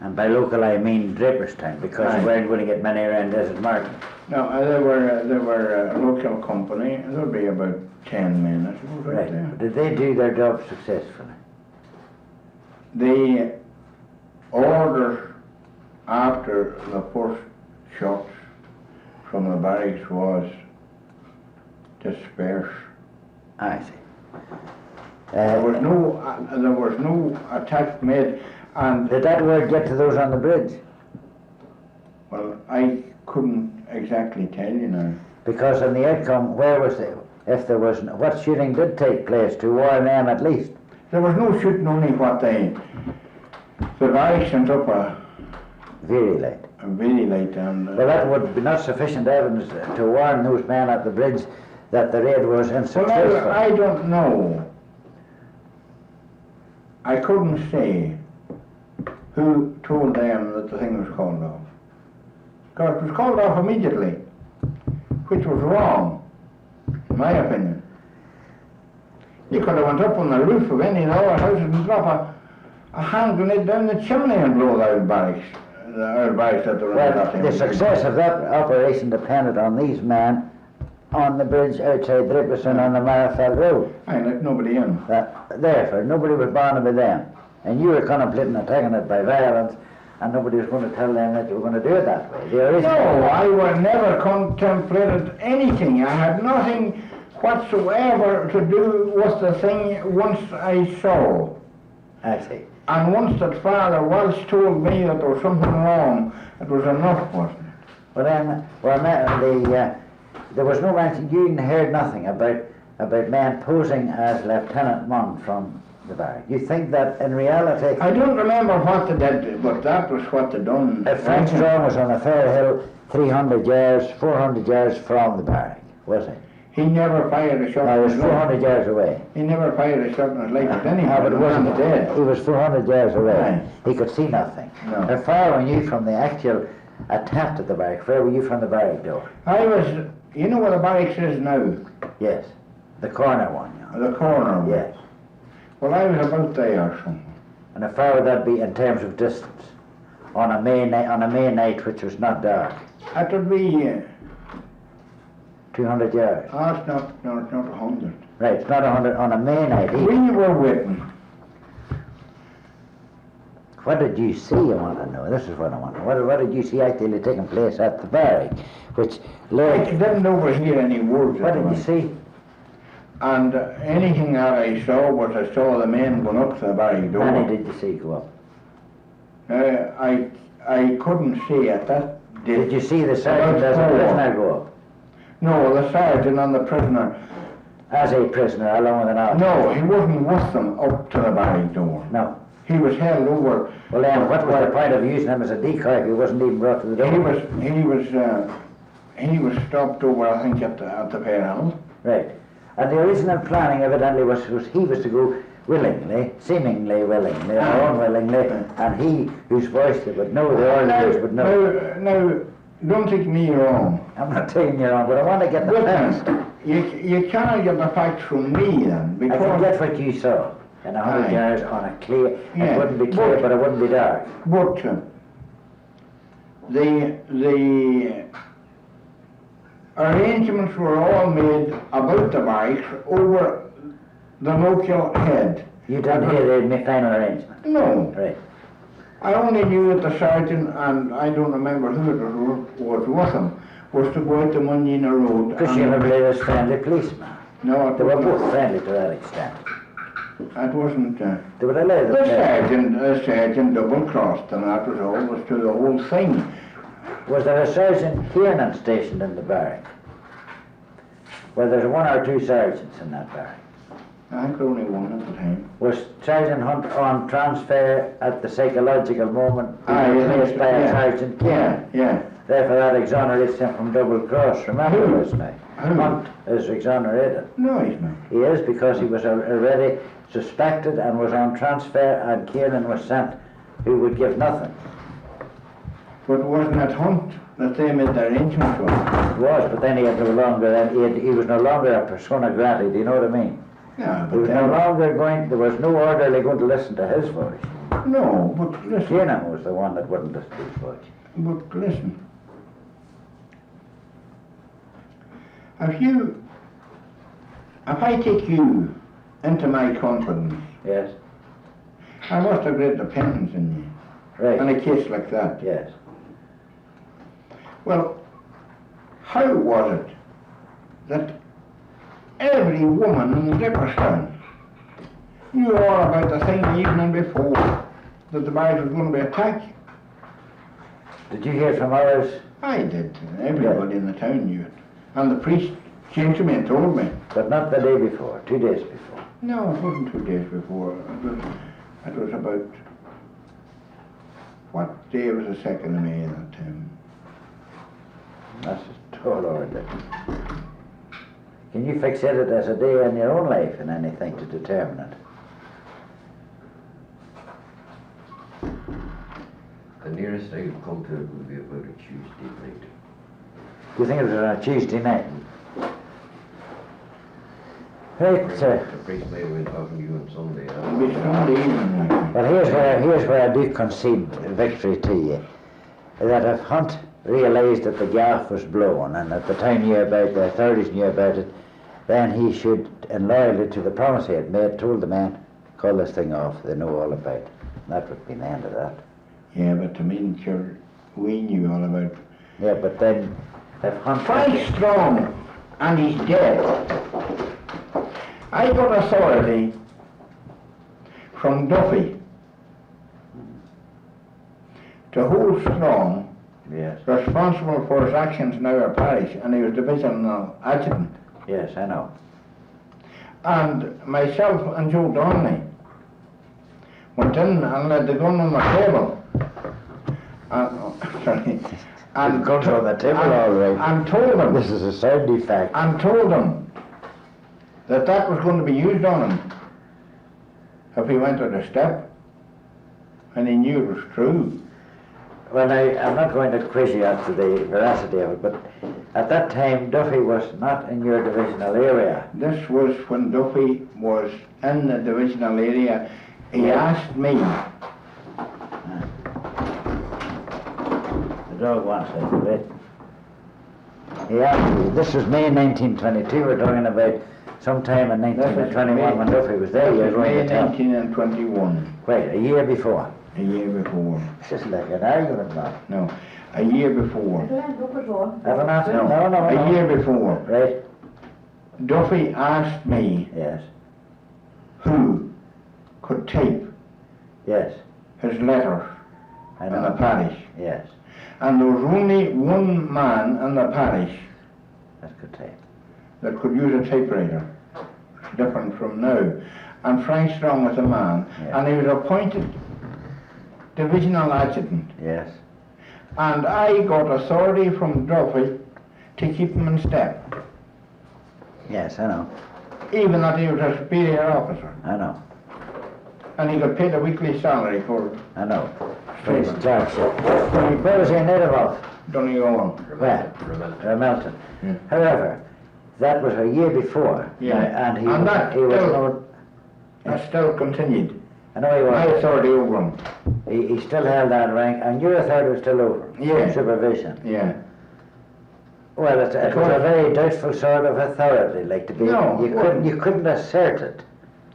And by local I mean Draperstown, because Aye. you weren't going to get many around Desert Martin. No, they were a local company. There would be about 10 men, I suppose, right there. Did they do their job successfully? The order after the first shots from the barracks was disperse. I see. There was no attack made, and Did that word get to those on the bridge? well, I couldn't exactly tell you now. Because in the outcome, where was it? If there was, what shooting did take place to warn them at least? There was no shooting, only what the barracks sent up Very late. really late, and Well, that would be not sufficient evidence to warn those men at the bridge that the raid was well, unsuccessful. I don't know. I couldn't say who told them that the thing was called off. Because it was called off immediately, which was wrong, in my opinion. You could have went up on the roof of any of the other houses and drop a hand grenade down the chimney and blow the old barracks. The old barracks that were in that Well, thing. the success of that operation depended on these men on the bridge outside Draperstown on the Mahrafell Road. I let nobody in. Therefore, nobody was bound with them. And you were contemplating attacking it by violence, and nobody was going to tell them that you were going to do it that way. No, I would never contemplated anything. I had nothing whatsoever to do with the thing once I saw. I see. And once that Father Walsh told me that there was something wrong, it was enough, wasn't it? Well then, there was no mention, you heard nothing about men posing as Lieutenant Munn from the barrack. You think that in reality, I don't remember what they did, but that was what they done. Frank Strong was on a fair hill 300 yards, 400 yards from the barrack, was he? He never fired a shot. No, he in was his life. 400 yards away. He never fired a shot in his life at any No, but it wasn't dead. He was 400 yards away. Aye. He could see nothing. No. How far were you from the actual attempt at the barrack? Where were you from the barrack door? I was, you know where the barracks is now? Yes. The corner one, you know. The corner one. Yes. Well, I was about there somewhere. And how far would that be in terms of distance? On a May night which was not dark? That would be, 200 yards. it's not 100. Right, it's not 100 on a May night either. We were waiting. What did you see, I want to know? This is what I want to know. What did you see actually taking place at the barrack? Which I led... didn't overhear any words. What at did you all. see? And anything that I saw was I saw the men going up to the barrack door. How many did you see go up? I couldn't see at that Did you see the sergeant as a About four. prisoner go up? No, the sergeant and the prisoner. As a prisoner, along with an officer? No, he wasn't with them up to the barrack door. No. He was held over. Well then, what was the point of using him as a decoy if he wasn't even brought to the door? He was stopped over, I think, at the fair house. Right. And the original planning evidently was he was to go willingly, seemingly willingly, or unwillingly, and he whose voice they would know, the Orleans would know. Now, don't take me wrong. I'm not taking you wrong, but I want to get the facts. You cannot get the facts from me then, I can because... get what you saw in 100 Aye. yards on a clear, Yeah, it wouldn't be clear, but it wouldn't be dark. But the arrangements were all made about the barracks over the local head. You didn't hear the final arrangement? No, Right. I only knew that the sergeant, and I don't remember who it was with him, was to go out to Munina Road. Presumably they was friendly policemen. No, They were both friendly to that extent. It wasn't... They would allow them The sergeant double-crossed them, that was all, was to the whole thing. Was there a Sergeant Kiernan stationed in the barrack? Well, there's one or two sergeants in that barrack. I think only one at the time. Was Sergeant Hunt on transfer at the psychological moment Aye, replaced by a yeah. Sergeant Kiernan? Yeah. Therefore that exonerates him from double cross. Remember Who? this now. Who? Hunt is exonerated. No, he's not. He is because he was already suspected and was on transfer, and Kiernan was sent, who would give nothing. But wasn't it Hunt that they made the arrangements with? It was, but then he had no longer, he was no longer a persona grata, do you know what I mean? Yeah, He was but no then... longer going, there was no orderly going to listen to his voice. No, but listen. Kiernan was the one that wouldn't listen to his voice. But listen. If I take you into my confidence, Yes, I must have great dependence in you, in right, a case like that. yes. Well, how was it that every woman in the Dipperstown knew all about the thing the evening before, that the barracks was going to be attacked? Did you hear from others? I did. Everybody in the town knew it. And the priest came to me and told me. But not the day before, 2 days before. No, it wasn't 2 days before. It was about... What day was the 2nd of May that time? That's a tall order. Can you fixate it as a day in your own life and anything to determine it? The nearest I could come to it would be about a Tuesday night. Do you think it was on a Tuesday night? Right, The priest may have been talking to you on Sunday. It'll be Sunday evening. like. well here's where I do concede victory to you. That if Hunt realised that the gaff was blown, and at the time knew about the authorities knew about it, then he should, in loyalty to the promise he had made, told the men, call this thing off, they know all about it. That would be the end of that. Yeah, but to me, sure, we knew all about it. Yeah, but then if Hunt... 5 strong, and he's dead. I got authority from Duffy to hold Strong Yes, responsible for his actions in our parish, and he was divisional adjutant. yes, I know. And myself and Joe Donnelly went in and laid the gun on the table. Sorry. And Guns on the table, all right. And told him. This is a sound effect. And told him that was going to be used on him if he went out a step, and he knew it was true. Well, I'm not going to quiz you as to the veracity of it, but at that time Duffy was not in your divisional area. This was when Duffy was in the divisional area. He asked me, The dog wants it, right? He asked me, this was May 1922, we're talking about sometime in 1921 when Duffy was there, you're going May to tell. 1921, Wait, a year before. a year before. This is like an argument, man. No, a year before. Have an answer? No, no, A no. year before. Right? Duffy asked me Yes, who could type yes, his letters I in the know. parish. Yes, And there was only one man in the parish that's good tape. that could use a typewriter, different from now. and Frank Strong was the man, Yeah. and he was appointed divisional adjutant. Yes. And I got authority from Duffy to keep him in step, Yes, I know. even that he was a superior officer. I know. And he got paid a weekly salary for I know. For his clerkship. Where was he a native of? Donegal. Where? Melton. Yeah. However, that was a year before. Yeah. And he And that he was still- known. That still continued. I know he My was. authority over him. He still held that rank, and your authority was still over. Yeah. Supervision. Yeah. Well, it was a Because- very doubtful sort of authority, like to be. No, You couldn't assert it.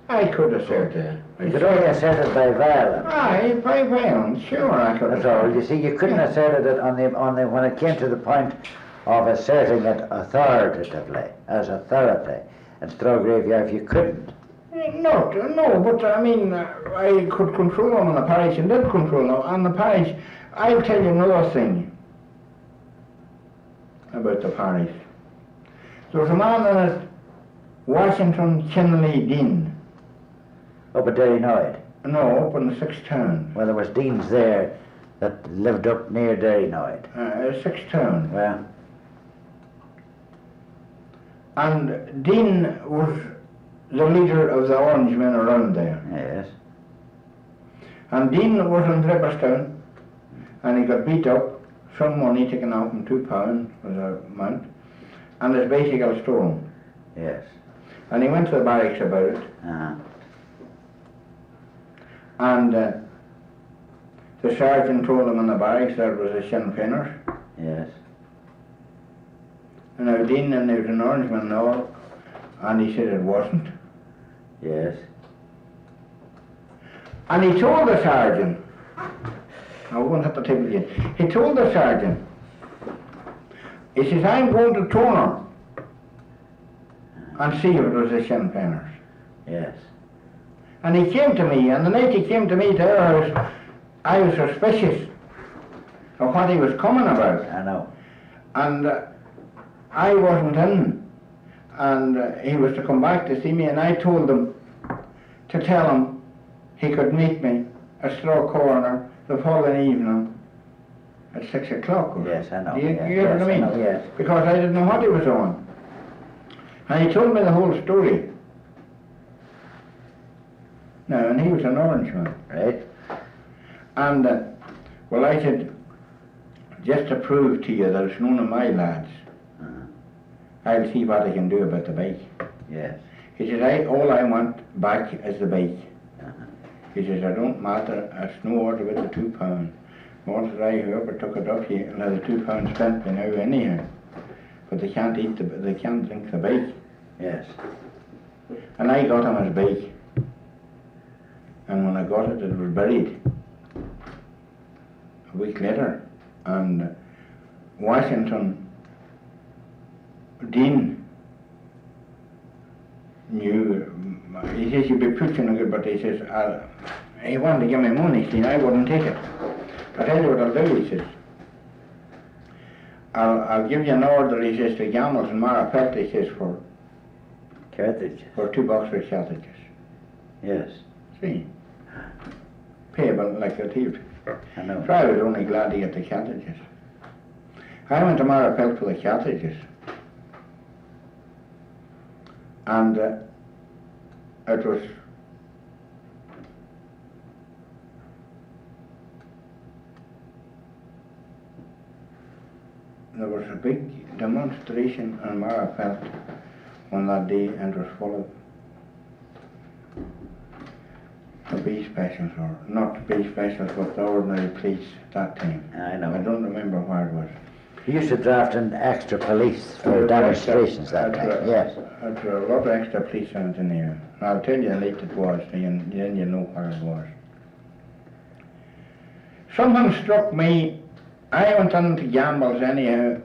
I could assert it. You could only assert it by violence. Aye, by violence, sure I could That's all. assert You it. see, you couldn't Yeah. assert it on the when it came to the point of asserting it authoritatively as authority in Stroh Graveyard. You couldn't. No, but I mean, I could control him in the parish and did control him. And the parish, I'll tell you another thing about the parish. There was a man in it, Washington Kinley Dean. Up at Derrynoid. No, up in the Sixth Town. Well, there was deans there that lived up near Derrynoid. Sixth Town. Well, And Dean was the leader of the Orange men around there. yes. And Dean was in Draperstown, and he got beat up, some money taken out from £2 was a amount, and his bicycle stolen. Yes. And he went to the barracks about it, Uh-huh. and the sergeant told him in the barracks that it was a Sinn Féiners. Yes. And now Dean, and there was an Orangeman and all, and he said it wasn't. Yes. And he told the sergeant, I won't have to tell you, he told the sergeant, he says, I'm going to Turner and see if it was the Sinn Féiners. Yes. And he came to me, and the night he came to me to our house, I was suspicious of what he was coming about. I know. And I wasn't in, and he was to come back to see me, and I told him to tell him he could meet me at Straw Corner the following evening at 6 o'clock. Yes, I know. You Yes, get what I yes, mean? know, yes. Because I didn't know what he was on. And he told me the whole story. Now, and he was an Orangeman. Right. And, well, I said, just to prove to you that it's none of my lads, Uh-huh. I'll see what I can do about the bike. Yes. He says, all I want back is the bike. Uh-huh. He says, I don't matter, it's no order with the £2. More said I, whoever took it off you, and the £2 spent me now anyhow. But they can't eat they can't drink the bake. Yes. And I got him his bake. And when I got it, it was buried. A week later. And Washington Dean knew, he says, you'll be preaching it, but he says, he wanted to give me money, see, I wouldn't take it. I tell you what I'll do, he says. I'll give you an order, he says, to Gambles and Marapelt, he says, for Cartridges. $2 for cartridges. Yes. See? Payable like a thief. I know. So I was only glad to get the cartridges. I went to Marapelt for the cartridges. And it was there was a big demonstration in Marapelt on that day, and it was full of the B specials, or not B specials, but the ordinary police at that time. I know. I don't remember where it was. You used to draft in extra police for There was demonstrations extra- that time. extra- Yes. There were a lot of extra police out in here. And I'll tell you how late it was, then you know where it was. Something struck me. I went on to Gambles anyhow.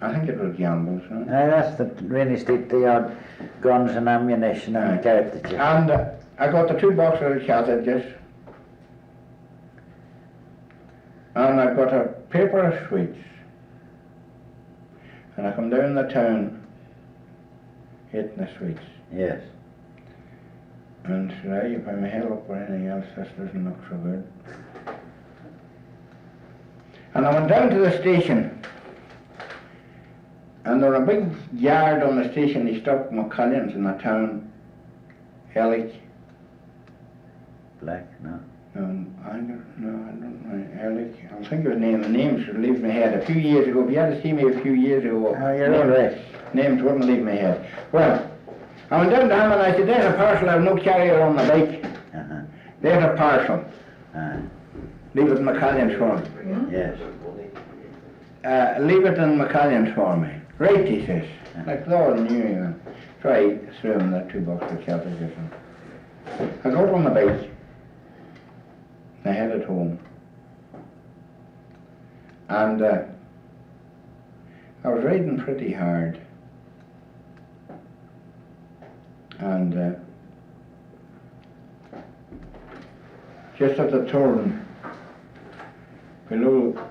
I think it was Gambles, no? That's the Rainy Street, the odd guns and ammunition and Aye. cartridges. And I got the 2 boxes of cartridges. And I got a paper of sweets. And I come down the town eating the sweets. Yes. And say, if I'm help or anything else, this doesn't look so good. And I went down to the station, and there was a big yard on the station. He stopped McCullion's in the town, Ellick. Black, no. No, I don't know, Ellick. I'll think of his name. The name should leave my head. A few years ago, if you had to see me a few years ago, Oh, you're all right. names wouldn't leave my head. Well, I went down to him and I said, there's a parcel, I have no carrier on the bike. Uh-huh. There's a parcel. Leave it in McCallion's for me. Yes. Leave it in McCallion's for me. Right, he says. Like Lord knew you. Try swimming that $2 with Celtic or something. I got on the bike. I headed home. And I was riding pretty hard. And just at the turn below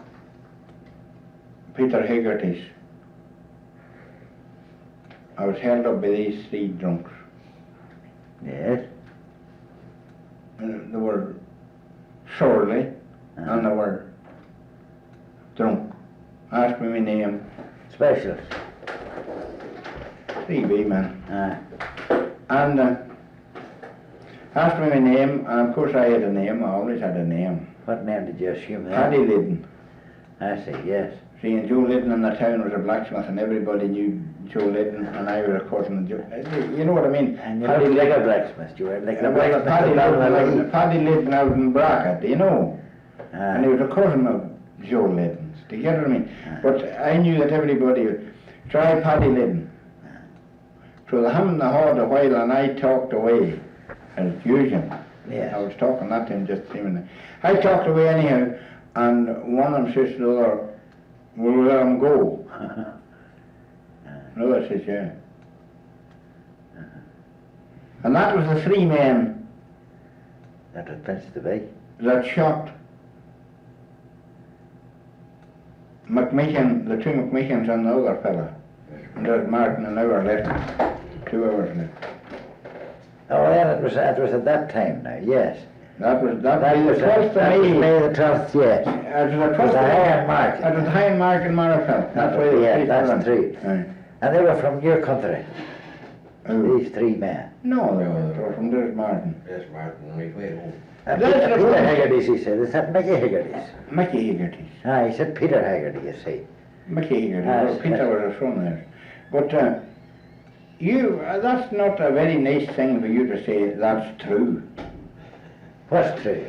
Peter Hegarty's, I was held up by these three drunks. Yes. They were surly and they were drunk. Asked me my name. Specialist. 3B man. Aye. And asked me my name, and of course I had a name. I always had a name. What name did you assume then? Paddy Liddon. I see, yes. See, and Joe Liddon in the town was a blacksmith, and everybody knew Joe Liddon, and I was a cousin of Joe. You know what I mean? And you Paddy looked like a Liddon. blacksmith. You were like Yeah, a well, blacksmith. Paddy Liddon out in Brackett, you know. And he Aye. was a cousin of Joe Liddon's. Do you get what I mean? Aye. But I knew that everybody would try Paddy Liddon. So the him and the hawed a while, and I talked away, as usual. Yes. I was talking not to him, just seeming. I talked away anyhow, and one of them says to the other, "Will we let him go?" Another says, "Yeah." And that was the three men That was Prince to be. that shot McMeekin, the two McMeekins and the other fella. And there's Martin an hour left, 2 hours left. Oh, yeah, it was at that time now, yes. That was the That was 12th that of was May. May the 12th, yes. It was the It 12th was a of high market. It was the high mark in Marfell. That's why Yeah, they that's true. Aye. And they were from your country, Who? these three men. No, they were from there's Martin. Yes, Martin, on his way home. And That's Peter, the Peter point. Haggerty's, he said. Is that Mickey Haggerty's? Mickey Hegarty's. Ah, he said Peter Haggerty, you see. Mickey Hegarty. Ah, Well, Peter was a son there. But that's not a very nice thing for you to say that's true. What's true?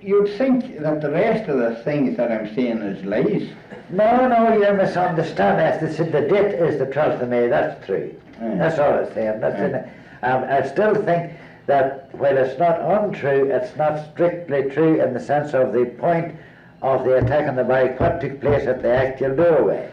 You'd think that the rest of the things that I'm saying is lies. No, you're misunderstanding. As they said, the date is the 12th of May, that's true. Aye. That's all I'm saying. That's Aye. in it. I still think that while it's not untrue, it's not strictly true in the sense of the point of the attack on the bike, what took place at the actual doorway.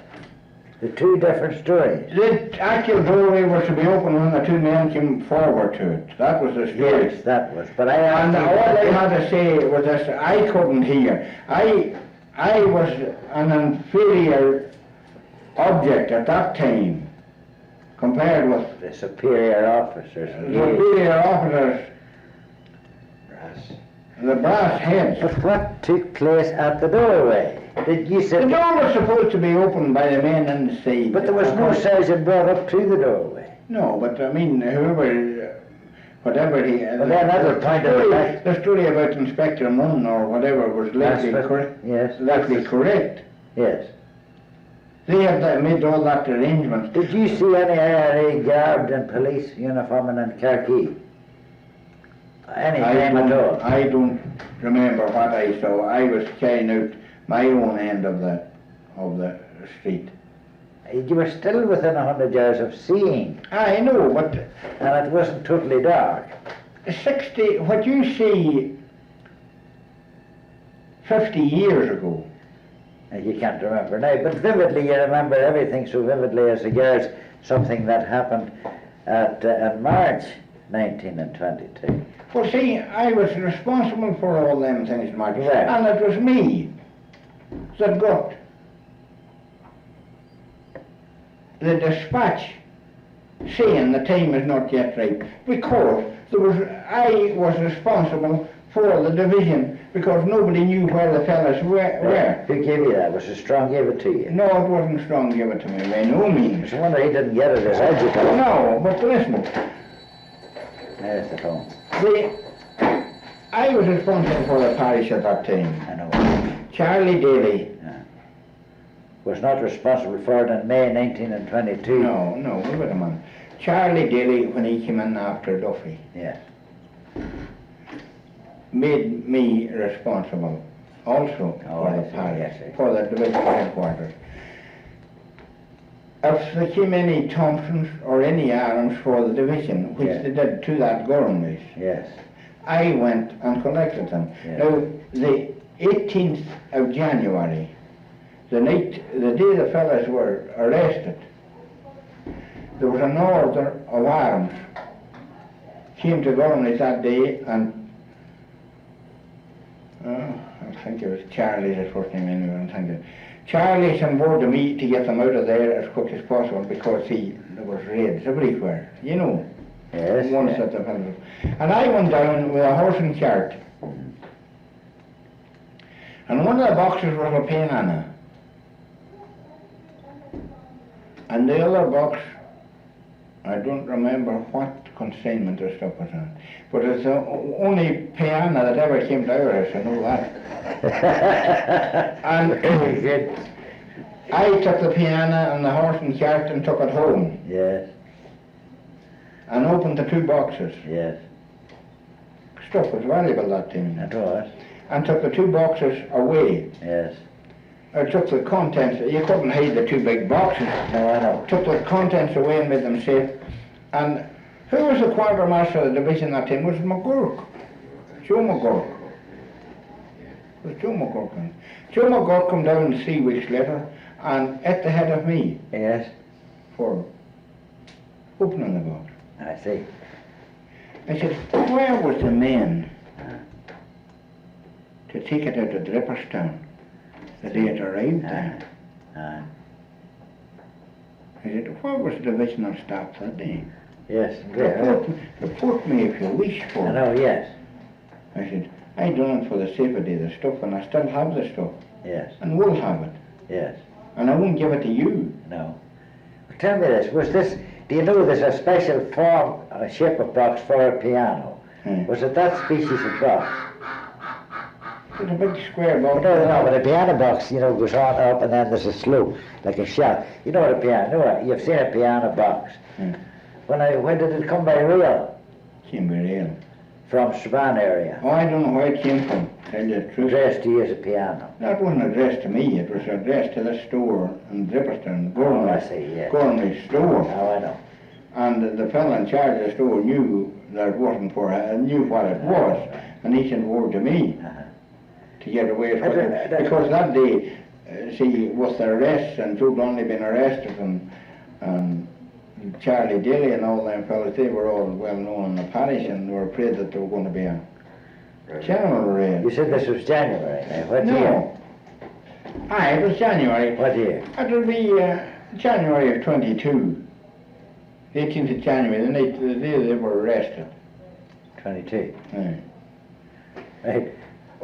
The two different stories. The actual doorway was to be open when the two men came forward to it. That was the story. Yes, that was. But I And asked all you- I had to say was this: I couldn't hear. I was an inferior object at that time, compared with the superior officers. the superior officers, Brass. the brass heads. But what took place at the doorway? Did you The say? door was supposed to be opened by the men inside. But there was no sergeant brought up to the doorway. No, but I mean, whatever he. Well, then that would point out that- the story about Inspector Munn or whatever was likely That's what- correct. yes. Likely correct. Yes. They had made all that arrangement. Did you see any IRA garbed in police uniform and in khaki? Any time at all? I don't remember what I saw. I was carrying out my own end of the street. You were still within 100 yards of seeing, I know, but and it wasn't totally dark. 60, what you see 50 years ago, And you can't remember now, but vividly you remember everything so vividly as regards something that happened in March 1922. well see, I was responsible for all them things, Marty, Yeah. and it was me that got the dispatch saying the time is not yet ripe, because I was responsible for the division, because nobody knew where the fellas were. Who gave you that? Was it Strong gave it to you? No, it wasn't Strong give it to me, by no means. I wonder he didn't get it as educated. No, but listen, There's the phone. I was responsible for the parish at that time. I know. Charlie Daly. Was not responsible for it in May 1922. No, wait a minute. Charlie Daly, when he came in after Duffy, Yes. made me responsible also for I the see, parish, yes, yes. for the division headquarters. If there came any Thompsons or any arms for the division, which Yeah. they did to that Gormley's, Yes. I went and collected them. Yeah. Now, the 18th of January, the day the fellas were arrested, there was an order of arms. Came to Gormley's that day, and I think it was Charlie's his first name anyway, I'm thinking. Charlie's on board to me to get them out of there as quick as possible, because there was raids everywhere, you know. Yes. Once yeah. at the fellas. And I went down with a horse and cart. And one of the boxes was a piano. And the other box, I don't remember what consignment or stuff was on. But it's the only piano that ever came to our house, I know that. And Very good. I took the piano and the horse and cart and took it home. Yes. And opened the two boxes. Yes. Stuff was valuable that time. That was. And took the two boxes away. Yes. I took the contents, you couldn't hide the two big boxes. No, I know. Took the contents away and made them safe. And who was the quartermaster of the division that time? Was McGurk. Joe McGurk. It was Joe McGurk. Joe McGurk come down 3 weeks later and at the head of me Yes. for opening the box. I see. I said, where was the men to take it out of Dripperstown the day it arrived there? I said, where was the divisional staff that day? Yes. Yeah. Report me if you wish for I it. know. Yes. I said, I done it for the safety of the stuff, and I still have the stuff, Yes. and will have it, Yes. and I won't give it to you. No. Tell me this. Was this? Do you know there's a special form, a shape of box for a piano? Was it that species of box? It's a big square box. No, but a piano box, you know, goes on up and then there's a slope, like a shaft. You know what a piano, you've seen a piano box. When did it come by rail? Came by rail. From Strabane area. Oh, I don't know where it came from, tell you the truth. Addressed to you as a piano. That wasn't addressed to me, it was addressed to the store in Dripperstown, Oh, I see, yeah. Gormley's store. Oh, I know. And the fellow in charge of the store knew that it wasn't for her, knew what it was, and he sent word to me to get away with it. Because that day, see, with the arrests, and Joe Donnelly been arrested, and Charlie Daly and all them fellas, they were all well known in the parish, and were afraid that there were going to be a general raid. You said this was January. What year? No. Aye, it was January. What year? It will be January of 22. 18th of January, the day they were arrested. 22. Aye. Right.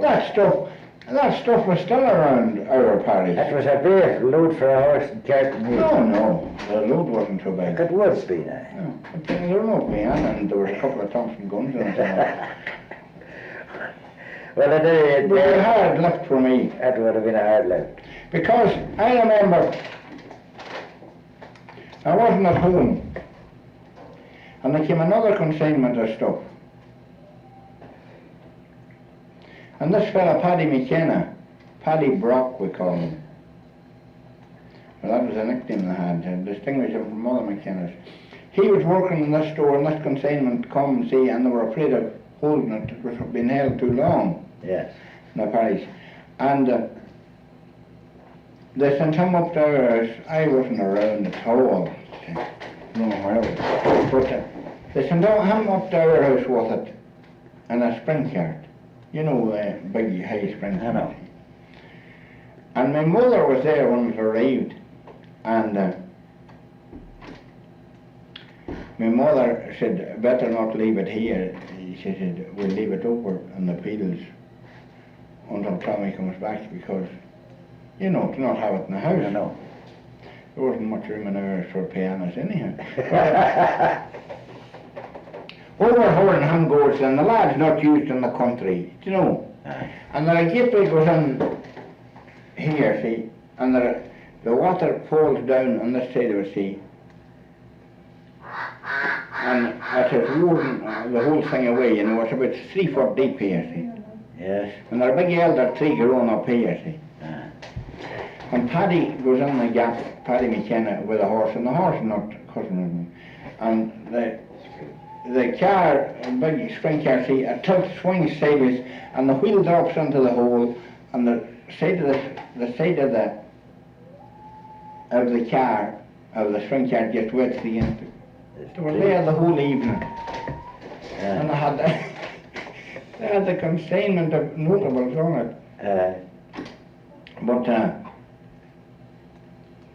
That stuff was still around our parish. That was a big load for a horse and cart and mule. No, the load wasn't so big. It would be now. No, but there were no piano, and there was a couple of Thompson guns in it. Well, It was a hard lift for me, that would have been a hard lift. because I remember I wasn't at home, and there came another consignment of stuff. And this fella, Paddy McKenna, Paddy Brock we call him. Well, that was a nickname they had to distinguish him from other McKennas. He was working in this store, and this consignment come, see, and they were afraid of holding it. It was being held too long Yes. in the parish. And they sent him up to our house. I wasn't around at all. I don't know where I was. But they sent him up to our house with it in a spring cart. You know, big high spring I know. And my mother was there when it arrived, and my mother said, better not leave it here. She said, we'll leave it over in the fields until Tommy comes back because, you know, to not have it in the house. I know. There wasn't much room in ours for pianos anyhow. Over Horan goes and the lad's not used in the country, you know. And there a gateway goes in here, see, and the water falls down on this side of it, see. And as it's rolling the whole thing away, you know, it's about 3 foot deep here, see. Yes. And there are big elder tree growing up here, see. And Paddy goes in the gap, Paddy McKenna, with a horse, and the horse is not cousin of me. And the car, a big spring car, see, a tilt swings sideways, and the wheel drops into the hole, and the side of the car, of the spring car, just wets against it. They were there the whole evening. And they had the consignment of notables on it. But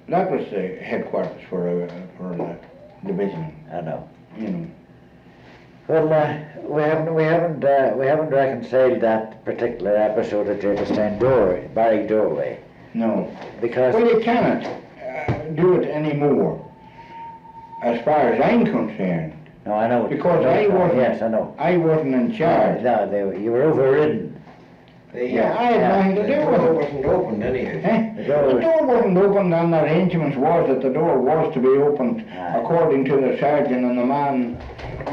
that was the headquarters for the division. I know. You know. Well, we haven't reconciled that particular episode of Draperstown Barry Doorway. No. Because Well, you cannot do it anymore, as far as I'm concerned. no, I know. Because I wasn't. Yes, I know. I wasn't in charge. No, you were overridden. Yeah, I had nothing to The do door with it. wasn't opened anyhow. Eh? The The door door wasn't opened, and the arrangements was that the door was to be opened according to the sergeant and the man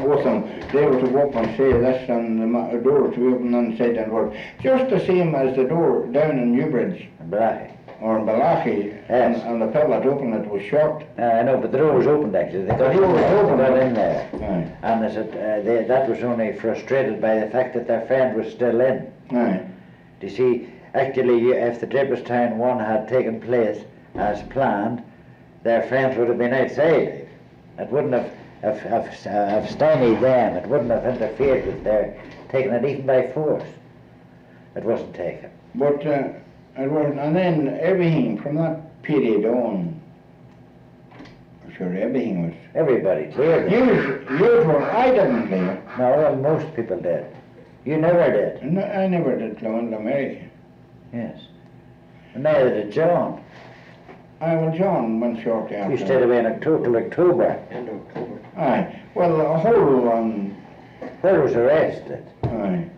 with them. They were to go up and say this, and the door was to be opened and said and word. Just the same as the door down in Newbridge Black. or in Balachi, Yes. and the fellow that opened it was shot. I know, but the door was opened actually. They got, The door was open. they got in there. Aye. And they said that was only frustrated by the fact that their friend was still in. Aye. You see, actually, if the Draperstown one had taken place as planned, their friends would have been outside. It wouldn't have stymied them. It wouldn't have interfered with their taking it even by force. It wasn't taken. But it wasn't, and then everything from that period on, sure, everything was. Everybody cleared it. You were, I didn't leave. No, well, most people did. You never did. No, I never did go into America. Yes. And neither did John. Well, John went shortly after. You stayed away in October. End of October. Aye. Well, the whole Where was arrested? aye,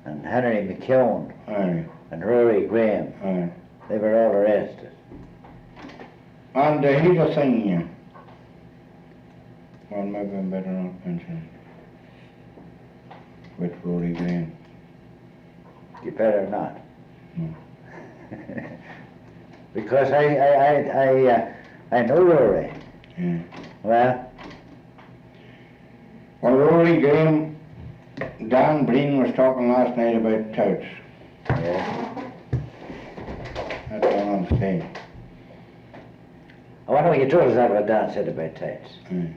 And Henry McKeown aye, and Rory Graham. aye. They were all arrested. And here's the thing, yeah. Well, maybe I'm better not mention it. With Rory Graham. You better not. No. Because I know Rory. Yeah. Well, Well, Rory Graham, Dan Breen was talking last night about touts. yeah. That's all I'm saying. I wonder what you told us that what Dan said about tights. Aye.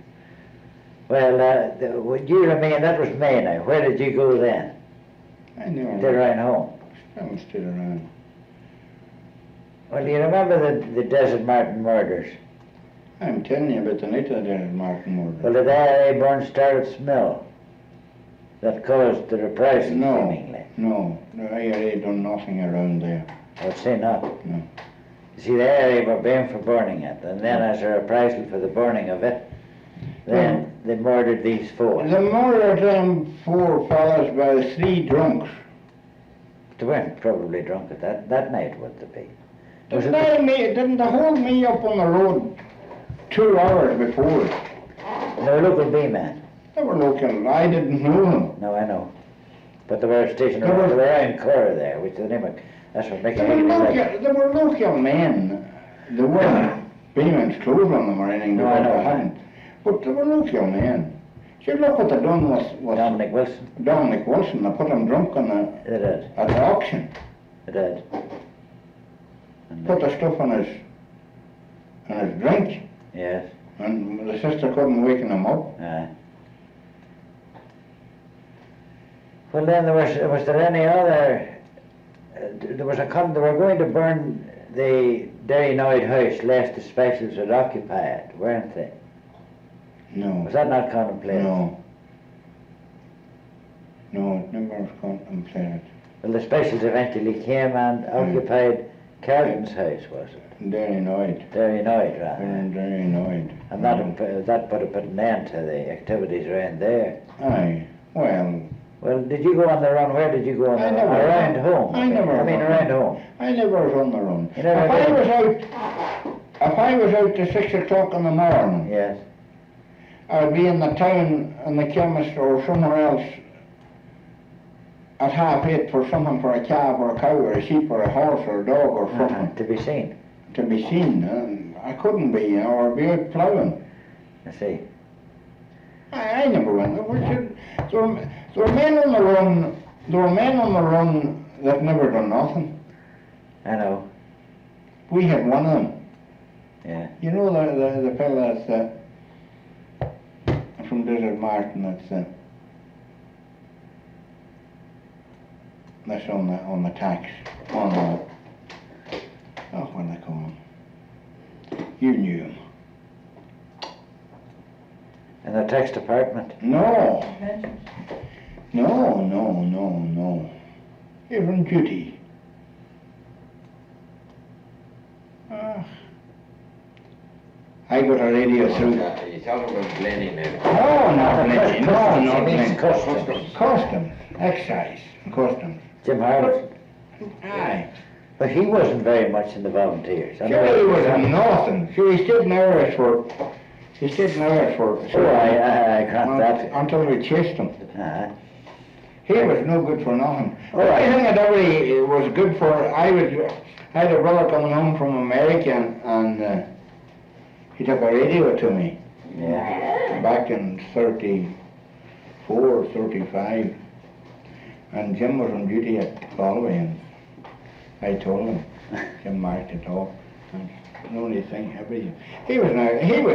Well, would you remain, that was May now. Where did you go then? I never Did right home. I'm still around. Well, do you remember the Desert Martin murders? I'm telling you about the night of the Martin murder. Well, did A.I. Burns start its mill that caused the reprisal, No, seemingly? no, the IRA done nothing around there. I would say not. No. You see, the IRA were blamed for burning it, and then as a reprisal for the burning of it, then they murdered these four. The murder of them 4 fellas by 3 drunks. They weren't probably drunk at that night, would they be? Was it Didn't they hold me up on the road 2 hours before? they were local B-men? They were local, I didn't know them. No, I know. But they were stationed They were- around, they were around Cora there, which is the name of, that's what Mickey They were Higgins local men. They weren't Beeman's clothes on them or anything, No, I because know. they hadn't. But they were local men. See, look what they done with Dominic Wilson. Dominic Wilson. They put him drunk They did. at the auction. They did. And Put the stuff in his drink, yes. and the sister couldn't waken him up. Well, then was there any other? They were going to burn the Derry Noyd house lest the specials would occupy it, weren't they? No. Was that not contemplated? No. No, it never was contemplated. Well, the specials eventually came and occupied Carlton's house, was it? Very annoyed. Very annoyed, rather. Very annoyed. And that put an end to the activities around there. Aye. Well, Well, did you go on the run? Where did you go on the I run? never- Around home. I never I mean, run. around home. I never was on my own. You never If I did? was out to 6 o'clock in the morning, Yes. I'd be in the town, in the chemist or somewhere else at 8:30 for something for a calf or a cow or a sheep or a horse or a dog or something To be seen. to be seen. And I couldn't be, or be out ploughing. I see. I never went. There were men on the run. There were men on the run that never done nothing. I know. We had one of them. Yeah. You know the fella that's from Desert Martin that's on the tax on what do they call him? You knew him. In the tax department. No. No. He was on duty. I got a radio through. You talking about Glenny now? Oh, not Glenny. No, He not means Glenny. customs. Customs. Excise. Customs. Jim Harrison. Aye. But he wasn't very much in the volunteers. I know Sure, he was that. in nothing. Sure, he stayed in Irish for. He stayed in Irish for. Oh, I grant that. Until we chased him. Uh-huh. He was no good for nothing. Oh, I- Everything that ever was good for. I had a brother coming home from America and he took a radio to me Yeah. back in 34, 35. And Jim was on duty at Galway and I told him, Jim marked it off. And the only thing, everything. He was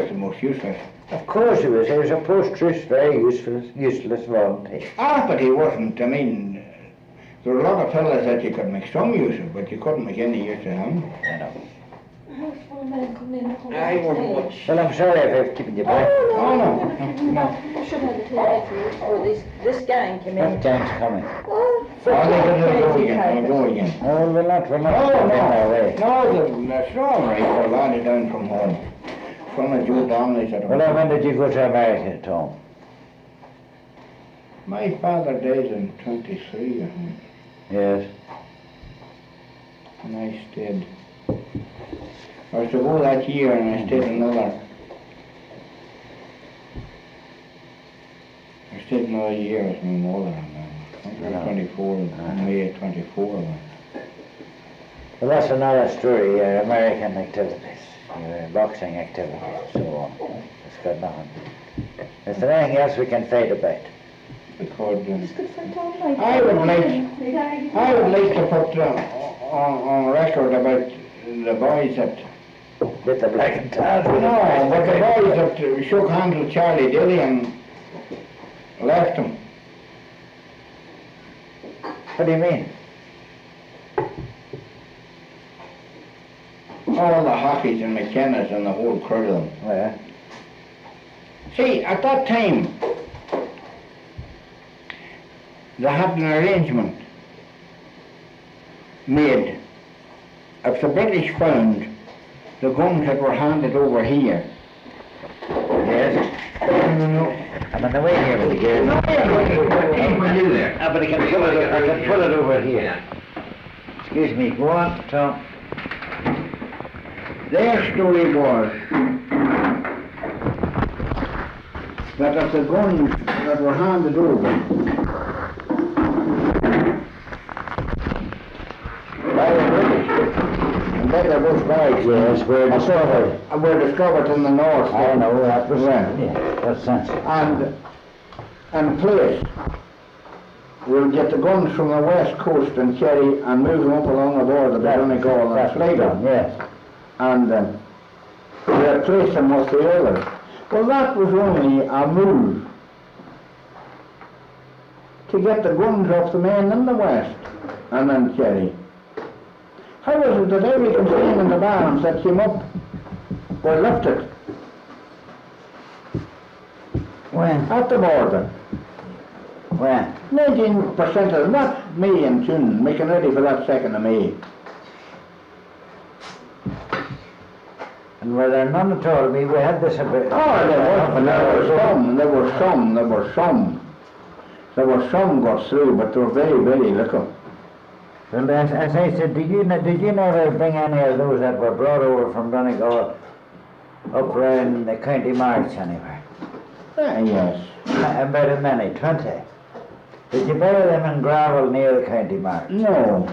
the most useless. Of course he was. He was a post-truce, very useless volunteer. But he wasn't. I mean, there were a lot of fellas that you could make some use of, but you couldn't make any use of him. I know. I wouldn't watch. Well, I'm sorry if I've keeping you back. Oh, no. You should have the tape for this gang came in. That gang's coming. Oh, Oh, they'll go again. Oh, we're not No, in our way. that's all right. We're laddie down from home. From a Joe Donnelly's at Well, then when home. did you go to America, Tom? My father died in 23, I think, Yes. and I stayed. I was to go that year and I stayed another. I stayed another year with my mother and I think I was 24, May 24. Well, that's another story, your American activities, your boxing activities, so on. It's got nothing. Is there anything else we can fight about? Because it's good for Tom. I would like to put on record about the boys that With the black and tan? no, but the boys that shook hands with Charlie Dilly and left him. What do you mean? All the Hockeys and McKennas and the whole crew of them. Well, See, at that time, they had an arrangement made. If the British found the guns that were handed over here, yes. no. I'm on the way here with the gear. No, But I can pull it over here. Excuse me, go on, Tom. Their story was that if the guns that were handed over by the British, and by the Bush bags, Yes, were discovered. were discovered in the north. I know, that was Yeah. That's sense. And placed. We'll get the guns from the west coast and Kerry and move them up along the border, the Donegal and Sligo. Yes. And we replaced them with the others. Well, that was only a move to get the guns off the men in the west and then Kerry. How was it that every container in the barns that came up were lifted? When? At the border. When? 19% of not May and June, making ready for that 2nd of May. And were there none at all? We had this a bit. Oh, there were some got through, but they were very, very little. Well, as I said, did you never bring any of those that were brought over from Donegal up around the County March anywhere? Yes. About a many, 20. Did you bury them in gravel near the County March? No.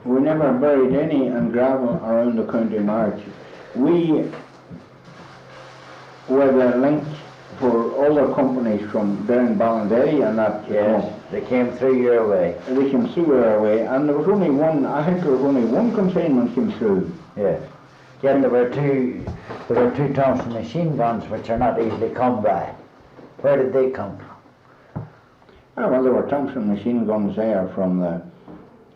We never buried any in gravel around the County March. We were the link for other companies from down Ballinderry and that. Yes, they came through your way. They came through our way, and there was only one, I think there was only one consignment came through. Yes. Yet there were two Thompson machine guns which are not easily come by. Where did they come from? Ah, well, there were Thompson machine guns there from the,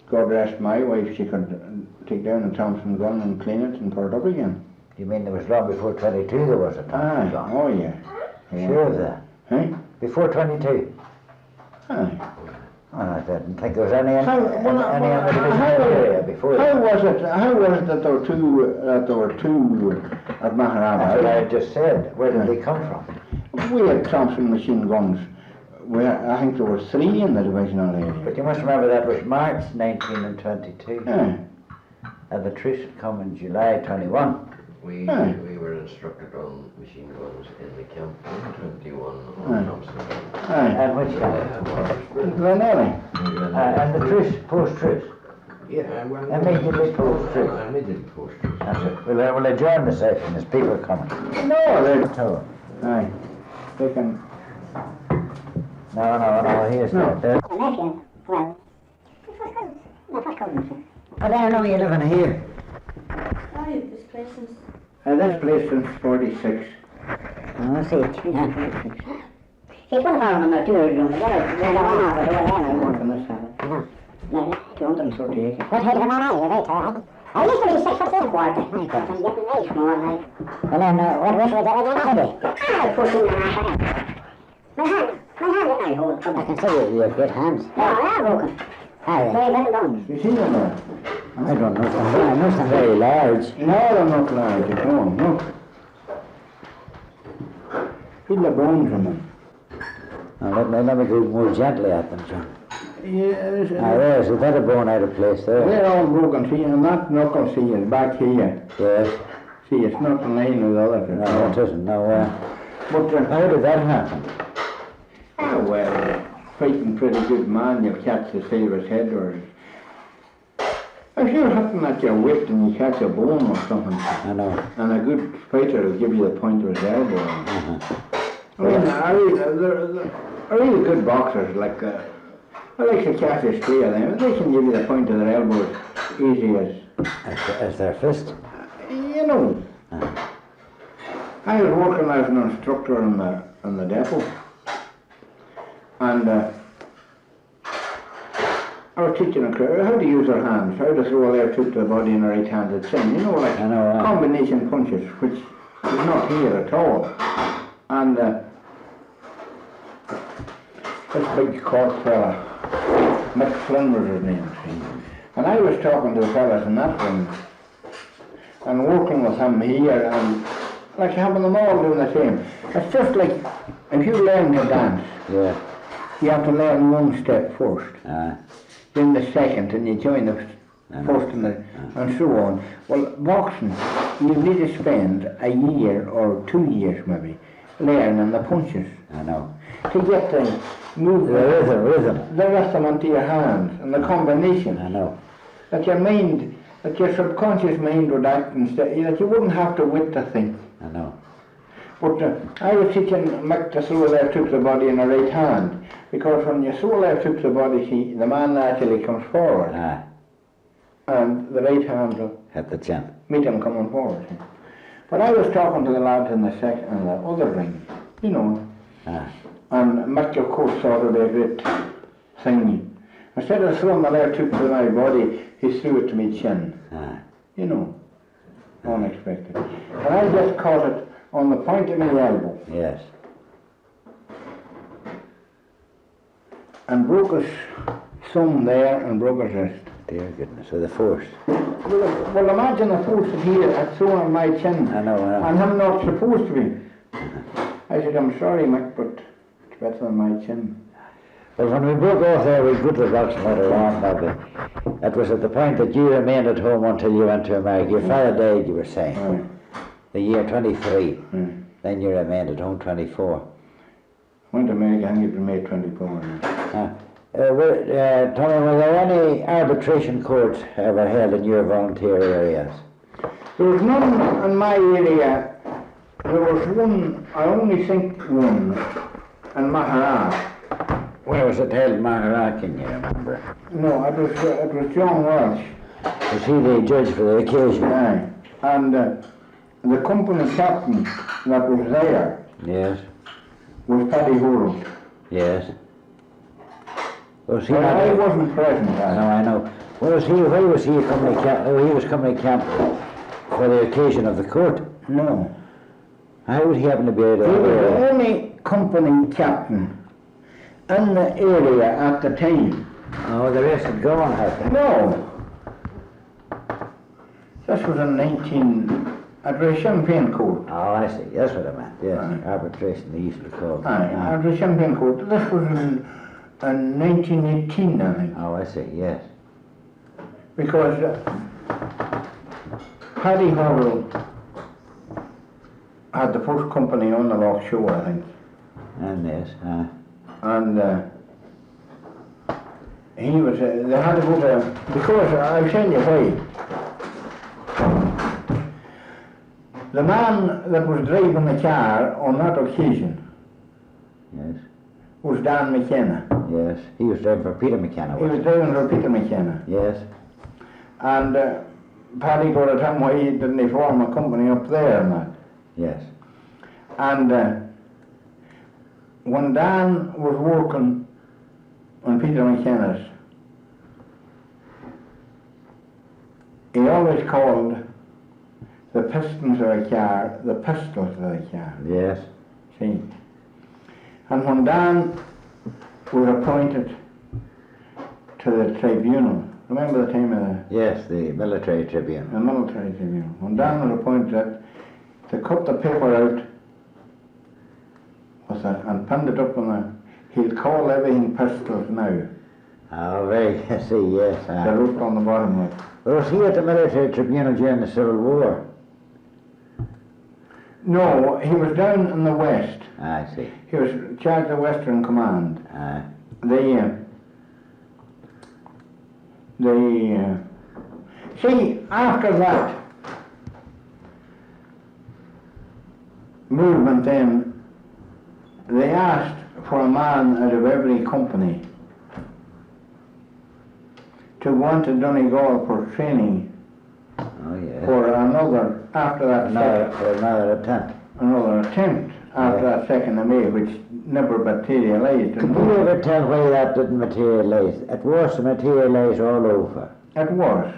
God rest my wife, she could take down a Thompson gun and clean it and put it up again. You mean there was long before 22 there was a Thompson gun? Oh yeah. Sure of that? Hey? Before 22? Aye. Oh, I didn't think there was any in the How area before that. How was it that there were two at Maharaba? That's what I just said. Where did they come from? We had Thompson machine guns. I think there were 3 in the divisional area. But you must remember that was March 19 and 22. Aye. And the truce had come in July 21. We were instructed on machine guns in the camp in 21 on Thompson. Aye. And which camp? Glenelly. And the truce, post-truce. Yeah, well, Immediately post-truce. Immediately post-truce. That's it. We'll adjourn the session as people are coming. No, they're... So, Aye. They can... no, here's No. that. I don't know you living here. Oh, this place is... This place since 46. Oh, see. He's one of our number 2 rooms. What On this side. No, 238. what head of an eye, right? I used to be 6 foot 4 quarter. I'm getting way more now. Well, then, what was it that I did? 14 and a half. My hand, I hold. I can see you have good hands. No, I am broken. Very well done. You see them there? I don't know. I know some very large. No, they're not large at all, no. Feel the bones in them. Now, let me go more gently at them, John. Yes. There's a better bone out of place there. They're all broken, see, and that knuckle, see, is back here. Yes. See, it's not in line with the others. No, it isn't. No, But, how did that happen? well, fighting pretty good man, you'll catch the sailor's head, or... If you're hitting at your wit and you catch a bone or something, I know. and a good fighter will give you the point of his elbow. I mean, are really good boxers, like, I like to catch a stray of them. They can give you the point of their elbow as easy As their fist? you know. I was working as an instructor in the depot, and I was teaching a crew how to use their hands, how to throw a left hook to the body in a right-handed thing, you know, like I know, combination punches, which is not here at all. And this big Cork fella, Mick Flynn was his name, and I was talking to the fellas in that room, and working with him here, and like having them all doing the same. It's just like, if you learn to dance, Yeah. you have to learn one step first, Uh, then the second, and you join the I know. first and so on. Well, boxing, you need to spend a year or 2 years maybe learning the punches I know. to get the movement, The rhythm. the rhythm into your hands, and the combination. I know. That your mind, that your subconscious mind would act instead, that you wouldn't have to wit to think. I know. But I was teaching Mick to throw a left hook to the body in the right hand, because when you throw a left hook to the body, see, the man naturally comes forward, and the right hand will At the chin. meet him coming forward. See. But I was talking to the lads in the other ring, you know, and Mick, of course, thought it would be a great thing. Instead of throwing the left hook to my body, he threw it to me chin, you know. unexpected. And I just caught it on the point of my elbow Yes. and broke his thumb there and broke his wrist. Dear goodness, with the force. Well, imagine the force that he had thrown on my chin. I know. And I'm not supposed to be. I said, I'm sorry, Mick, but it's better than my chin. Well, when we broke off there, we good results later on, maybe. It was at the point that you remained at home until you went to America. Your father died, you were saying. Aye. The year 23. Aye. Then you remained at home 24. Went to America and it May 24. Tommy, were there any arbitration courts ever held in your volunteer areas? There was none in my area. There was one, I only think one, in Maharashtra. Where was it held in Maharashtra, can you remember? No, it was John Walsh. Was he the judge for the occasion? Aye. And the company captain that was there Yes, was Paddy Hurrell. yes. Was he But not? I wasn't present. No, I know. Where was he a company captain? Oh, he was company captain for the occasion of the court. No. How would he happen to be able He was the to... only company captain in the area at the time. Oh, the rest had gone, had they? No. This was in 19... It was Champagne Court. Oh, I see. That's what I meant. Yes, Aye. arbitration, they used to call it. Aye, it was Champagne Court. This was in 1918, I think. Oh, I see, yes. Because Paddy Hurrell had the first company on the Loch Shore, I think. And yes, And he was, they had to go to, because I'll tell you why. The man that was driving the car on that occasion yes, was Dan McKenna. yes. He was driving for Peter McKenna, He was was driving for Peter McKenna. Yes, And Paddy got at him why he didn't form a company up there and that. yes. And when Dan was working on Peter McKenna's, he always called the pistons of the car the pistols of the car, Yes, see. And when Dan was appointed to the tribunal, remember the time of yes, the military tribune. the military tribunal, when Dan was appointed to cut the paper out with and pinned it up on he'll call everything pistols now. Oh, very, see, yes. The wrote on the bottom of it. Was he at the military tribunal during the Civil War? No, he was down in the west. I see. He was charged the Western Command. See, after that movement then, they asked for a man out of every company to go on to Donegal for training Oh, yes. for another, after that Another attempt. another attempt after that 2nd of May, which never materialized. Could you ever tell why that didn't materialize? It was to materialize all over. It was.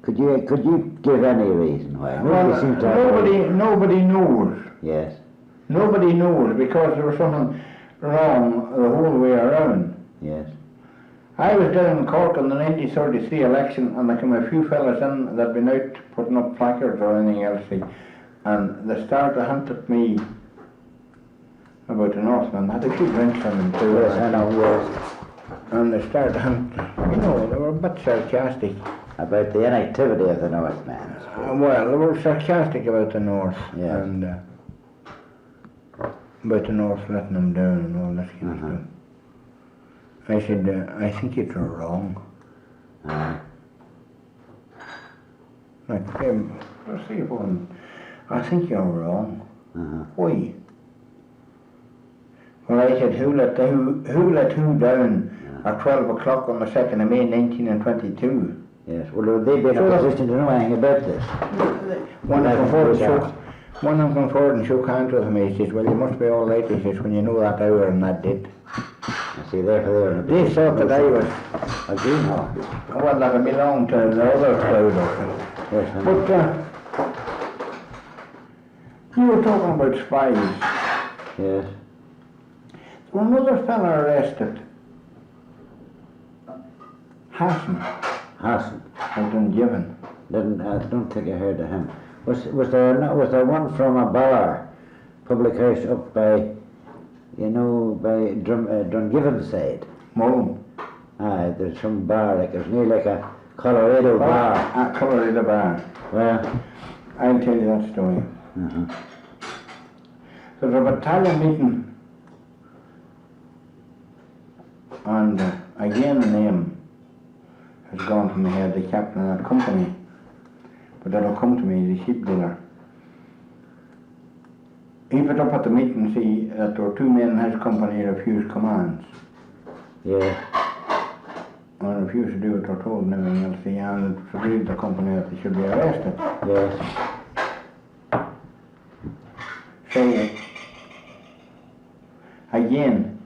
Could you give any reason why? Well, seems to have- nobody knows. Yes, Nobody knows because there was something wrong the whole way around. yes. I was down in Cork in the 1933 election and there came a few fellas in that'd been out putting up placards or anything else, and they started hunting me about the Northman. I had a few drinks on them too. Yes, I know, yes. And they started hunting, they were a bit sarcastic. About the inactivity of the Northmen. Well, they were sarcastic about the North Yes. and about the North letting them down and all this kind of stuff. I said, I think it's wrong. Like, let's see if I think you're wrong. Why? Well, I said, who let who down at 12 o'clock on the 2nd of May 1922? Yes, well, would they be in a position to know anything about this? One of them come forward and shook hands with me. He says, well, you must be all right, he says, when you know that hour and that did. I see, therefore they were in a They position thought that I was, I do know. well, that I belonged to the other crowd or something. Yes, I know. But You were talking about spies. Yes. There was another fella arrested. Hassan, Hassan. of Dungiven. I don't think I heard of him. Was there one from a bar, public house up by, by Dungiven side? Mullen. Aye, there's some bar, like it was near like a Colorado bar. At Colorado Bar. Well, I'll tell you that story. There's a battalion meeting, and again the name has gone from my head, the captain of that company, but that'll come to me, the sheep dealer. He put up at the meeting, see, that there were 2 men in his company who refused commands, yeah, and refused to do what they're told and everything else, see, and it agreed the company that they should be arrested. yes, So, again,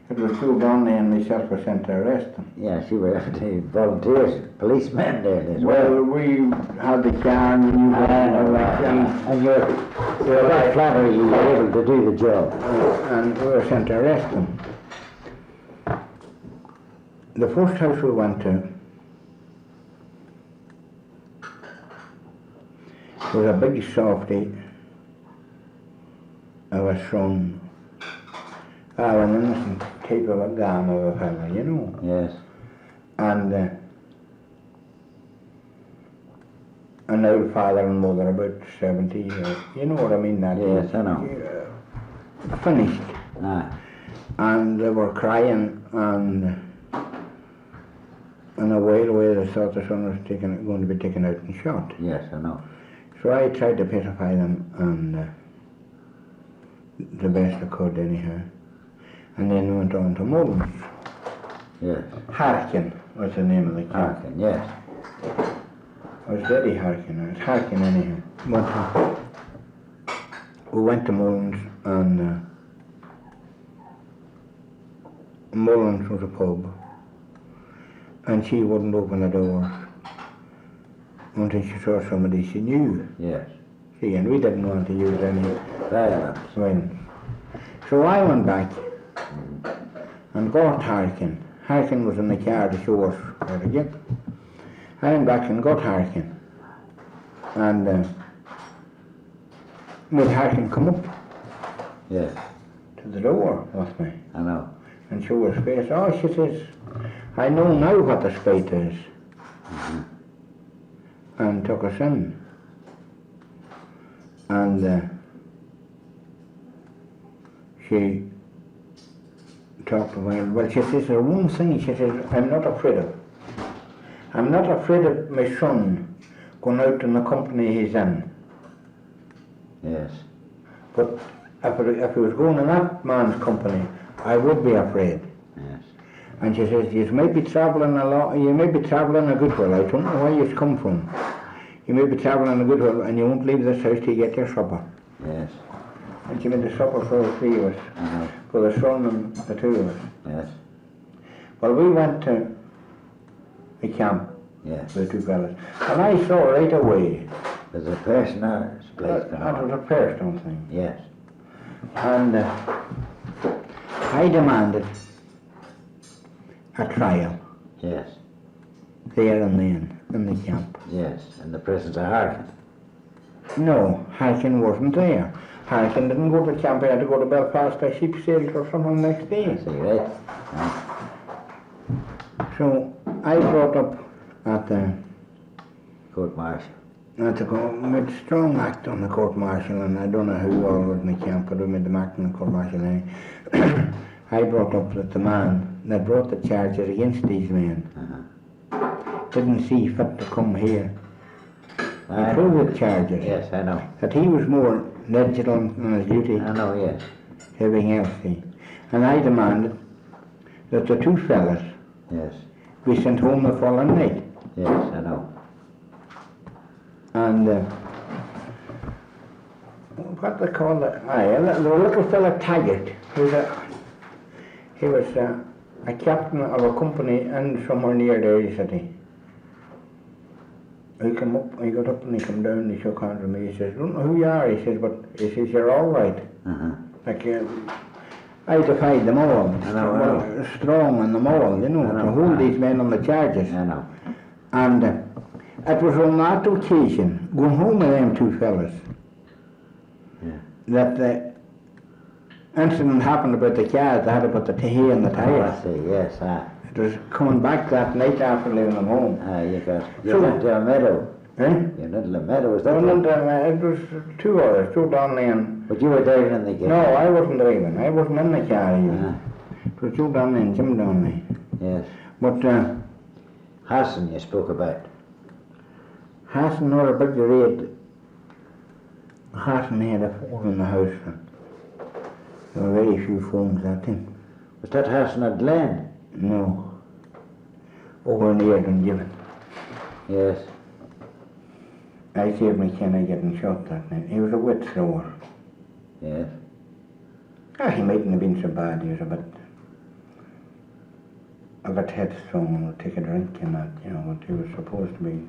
it was Sue Brownlee and myself were sent to arrest them. yeah, she were the volunteers, policemen there as Well, we had the car and we knew what and you're that flattery you were able to do the job. and we were sent to arrest them. The first house we went to was a big softy of a son, an innocent type of a gam of a fella, Yes, and an old father and mother about 70 years, you know what I mean? That Yes, I know. Finished, aye, and they were crying, and in a while away they thought the son was going to be taken out and shot. yes, I know. So I tried to pacify them, and the best I could anyhow. And then went on to Mullins. Yes, Harkin was the name of the camp. Harkin, yes, It was Eddie Harkin, it was Harkin anyhow. We went to Mullins, and Mullins was a pub, and she wouldn't open the door until she saw somebody she knew. yes, See, and we didn't want to use any violence, swing. So I went back and got Harkin. Harkin was in the car to show us where to get. I went back and got Harkin, and made Harkin come up yes, to the door with me I know, and show his face. Oh, she says, I know now what the spite is. And took us in. And she talked about, well, she says, there's one thing, she says, I'm not afraid of. I'm not afraid of my son going out in the company he's in. yes, But if he was going in that man's company, I would be afraid. yes, And she says, you may be travelling a lot, you may be travelling a good while, I don't know where you've come from. You may be travelling a good while and you won't leave this house till you get your supper. yes, And she made the supper for the 3 of us, I know, for the son and the 2 of us. yes, Well, we went to the camp, yes. the 2 fellas, and I saw right away There's a personal place going that was on. a personal thing. Yes, And I demanded a trial yes, there and then in the camp. yes, in the presence of Harkin. No, Harkin wasn't there. Harkin didn't go to camp, he had to go to Belfast by sheep sales or something next I day. see, right? So I brought up at the Court martial. made strong act on the court martial, and I don't know who all was in the camp, but we made them act on the court martial anyway. I brought up that the man that brought the charges against these men didn't see fit to come here and prove the charges. Yes, I know. That he was more negligent in his duty, I know, yes. everything else. See. And I demanded that the 2 fellas Yes, be sent home the following night. yes, I know. And what they call it? The little fella Taggart. He was a captain of a company in somewhere near Derry City. he come up, he got up and he come down and he shook hands with me. He says, don't know who you are. He says, but he says, you're all right. Uh-huh. Like, I defied them all. I know. Strong and them all, you know, I know. to hold these men on the charges. I know. And it was on that occasion, going home with them two fellas, Yeah. that the incident happened about the car. They had to put the hay in the Oh, tyre. I see, yes, It was coming back that night after leaving them home. you So- went to a meadow. Eh? You went to a meadow, was that Well, right? it was 2 hours, 2 Donnelly and... But you were driving in the car. No, I wasn't driving. I wasn't in the car even. Uh-huh. It was 2 Donnelly and Jim Donnelly. Yes. But Hassan you spoke about. Hassan or a big raid. Hassan had a phone in the house. There were very few phones that time. Was that Hassan at Glen? No. Over near Dungiven. Yes. I saved my Kenny getting shot that night. He was a wet thrower. Yes. He mightn't have been so bad. He was a bit headstrong and would take a drink and that, you know, what he was supposed to be.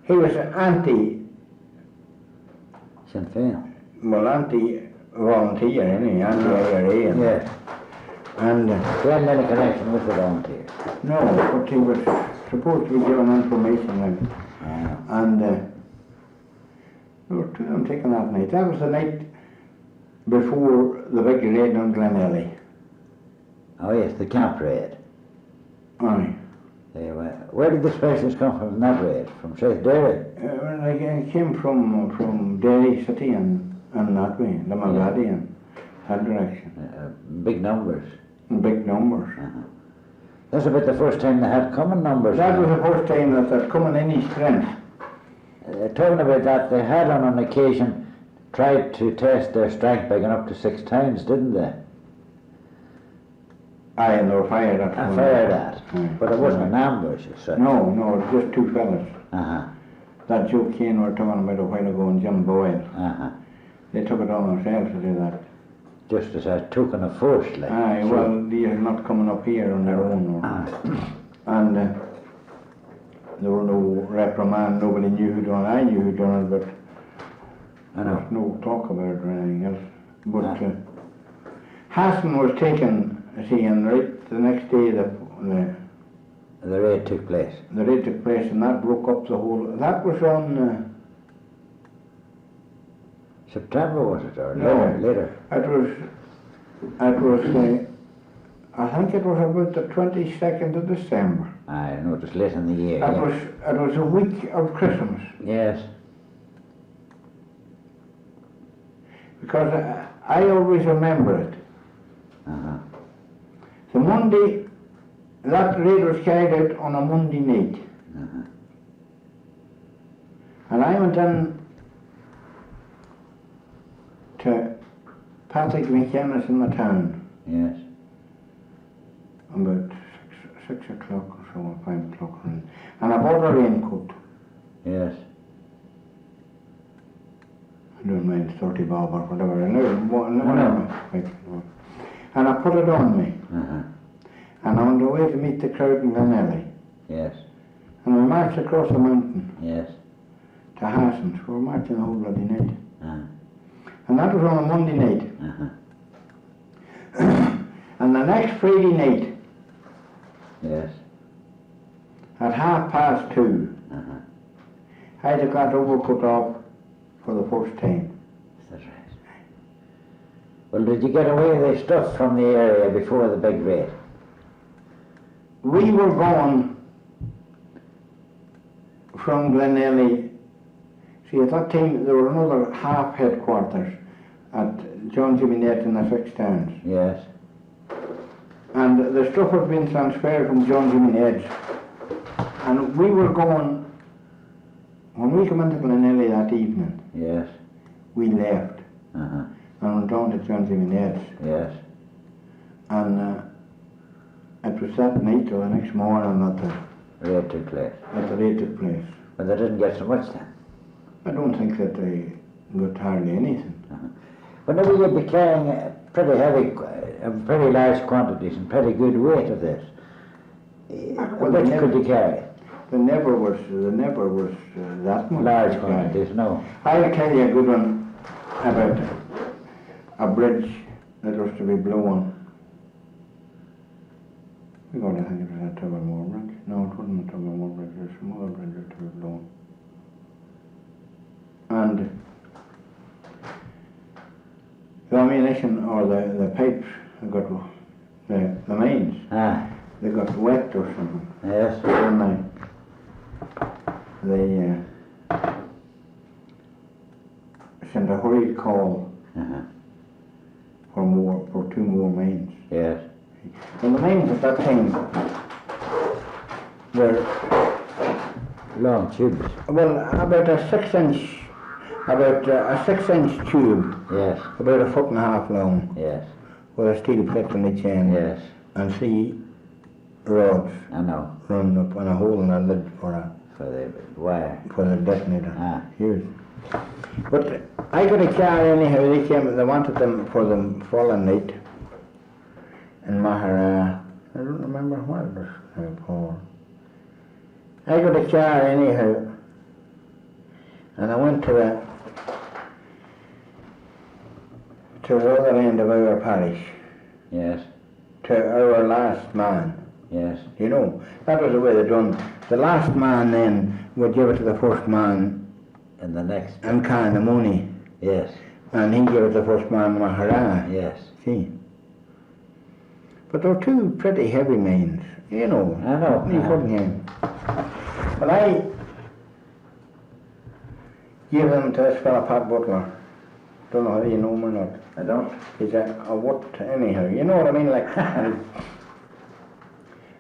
He was an Sinn Féin. anti-volunteer, anti-IRA. Yes. And He hadn't any connection with the volunteers. no, but he was supposed to be given information like, and there were 2 of them taken that night. That was the night before the big raid on Glenelly. Oh yes, the camp raid. Aye. They were. Where did the specialists come from in that raid? From South Derry? They came from Derry City and that way, the Malgadi and that direction. Big numbers. In big numbers. That's about the first time they had common numbers. That was the first time that they'd come in any strength. Talking about that, they had on an occasion tried to test their strength by going up to 6 times, didn't they? Aye, and they were fired at. I fired at. Aye. But it wasn't an ambush as such. No, it was just 2 fellas. Uh-huh. That Joe Kane were talking about a while ago and Jim Boyle. Uh-huh. They took it on themselves to do that. Just as a token of force, like. Aye, So- well, these are not coming up here on their own. Or, and there were no reprimand, nobody knew who done it. I knew who done it, but I there know. was no talk about it or anything else. But Ah. Hassan was taken, see, and right the next day the raid took place. raid took place and that broke up the whole, that was on, September was it, or No. later? it was, I think it was about the 22nd of December. I know it was late in the year. It Yeah. was a week of Christmas, Yes. because I always remember it. Uh-huh. The Monday, that raid was carried out on a Monday night. Uh-huh. And I went in to Patrick McKenna's in the town Yes. about 6 o'clock or so, or 5 o'clock. And I bought a raincoat. Yes. I don't mind 30 bob or whatever. And I put it on me. Uh-huh. And on the way to meet the crowd in Glenelly. Yes. And we marched across the mountain Yes. to Hassan's. We were marching the whole bloody night. Uh-huh. And that was on a Monday night. Uh-huh. And the next Friday night, Yes. at 2:30, Uh-huh. I had got overcoat off for the first time. That's right. Well, did you get away with the stuff from the area before the big raid? We were going from Glenelly. See, at that time there were another half headquarters at John Jimmy Nett in the 6 towns. Yes. And the stuff had been transferred from John Jimmy Nett's. And we were going, when we came into Glenelly that evening, Yes. we left Uh-huh. and went down to John Jimmy Nett's. Yes. And it was that night or the next morning that Raid took place. the raid took place. But they didn't get so much then. I don't think that they got hardly anything. Whenever you'd be carrying pretty heavy, pretty large quantities and pretty good weight of this, Well, which they could you carry? there never was that much. Large quantities, no. I'll tell you a good one about a bridge that was to be blown. We got to think it was a Tobermore Bridge. No, it wasn't a Tobermore Bridge, there was some other bridges to be blown. And the ammunition or the pipes got the mains, they got wet or something. Yes. And they sent a hurried call for 2 more mains. Yes. And the mains at that time were Long tubes. well about a 6-inch tube, Yes. about 1.5 feet long, Yes. with a steel plate on each end, Yes. and 3 rods I know. running up and a hole in the lid for The wire. the detonator. Ah. Huge. But I got a car anyhow. They wanted them for the following night in Mahara. I don't remember what it was for. I got a car anyhow, and I went to the other end of our parish, Yes. to our last man. Yes. You know, that was the way they done. The last man then would give it to the first man And the next. and kind of money, Yes. and he gave it to the first man Mahara. Yes. See. But they were 2 pretty heavy mains, you know. I know. You couldn't hear him. But I gave them to this fella Pat Butler. Don't know whether you know him or not. I don't. He's a what anyhow. You know what I mean? Like,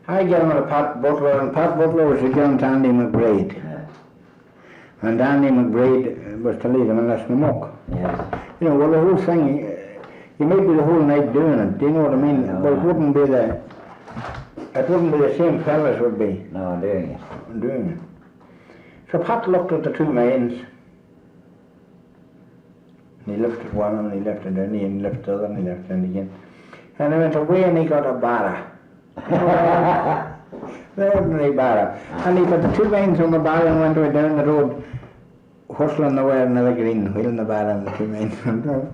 I gave him to Pat Butler, and Pat Butler was to give him to Andy McBride. Yes. And Andy McBride was to lead him in Lesnamuck. Yes. You know, well, the whole thing, you might be the whole night doing it, do you know what I mean? No. But it wouldn't be the same fellas would be No, I'm doing it. doing it. So Pat looked at the 2 mains, and he lifted one and he lifted it, and he lifted the other, and he lifted it again. And he went away and he got a barra. The ordinary barra. And he put the 2 mains on the barra and went away down the road, hustling the way in the green, wheeling the barra and the 2 mains. Well,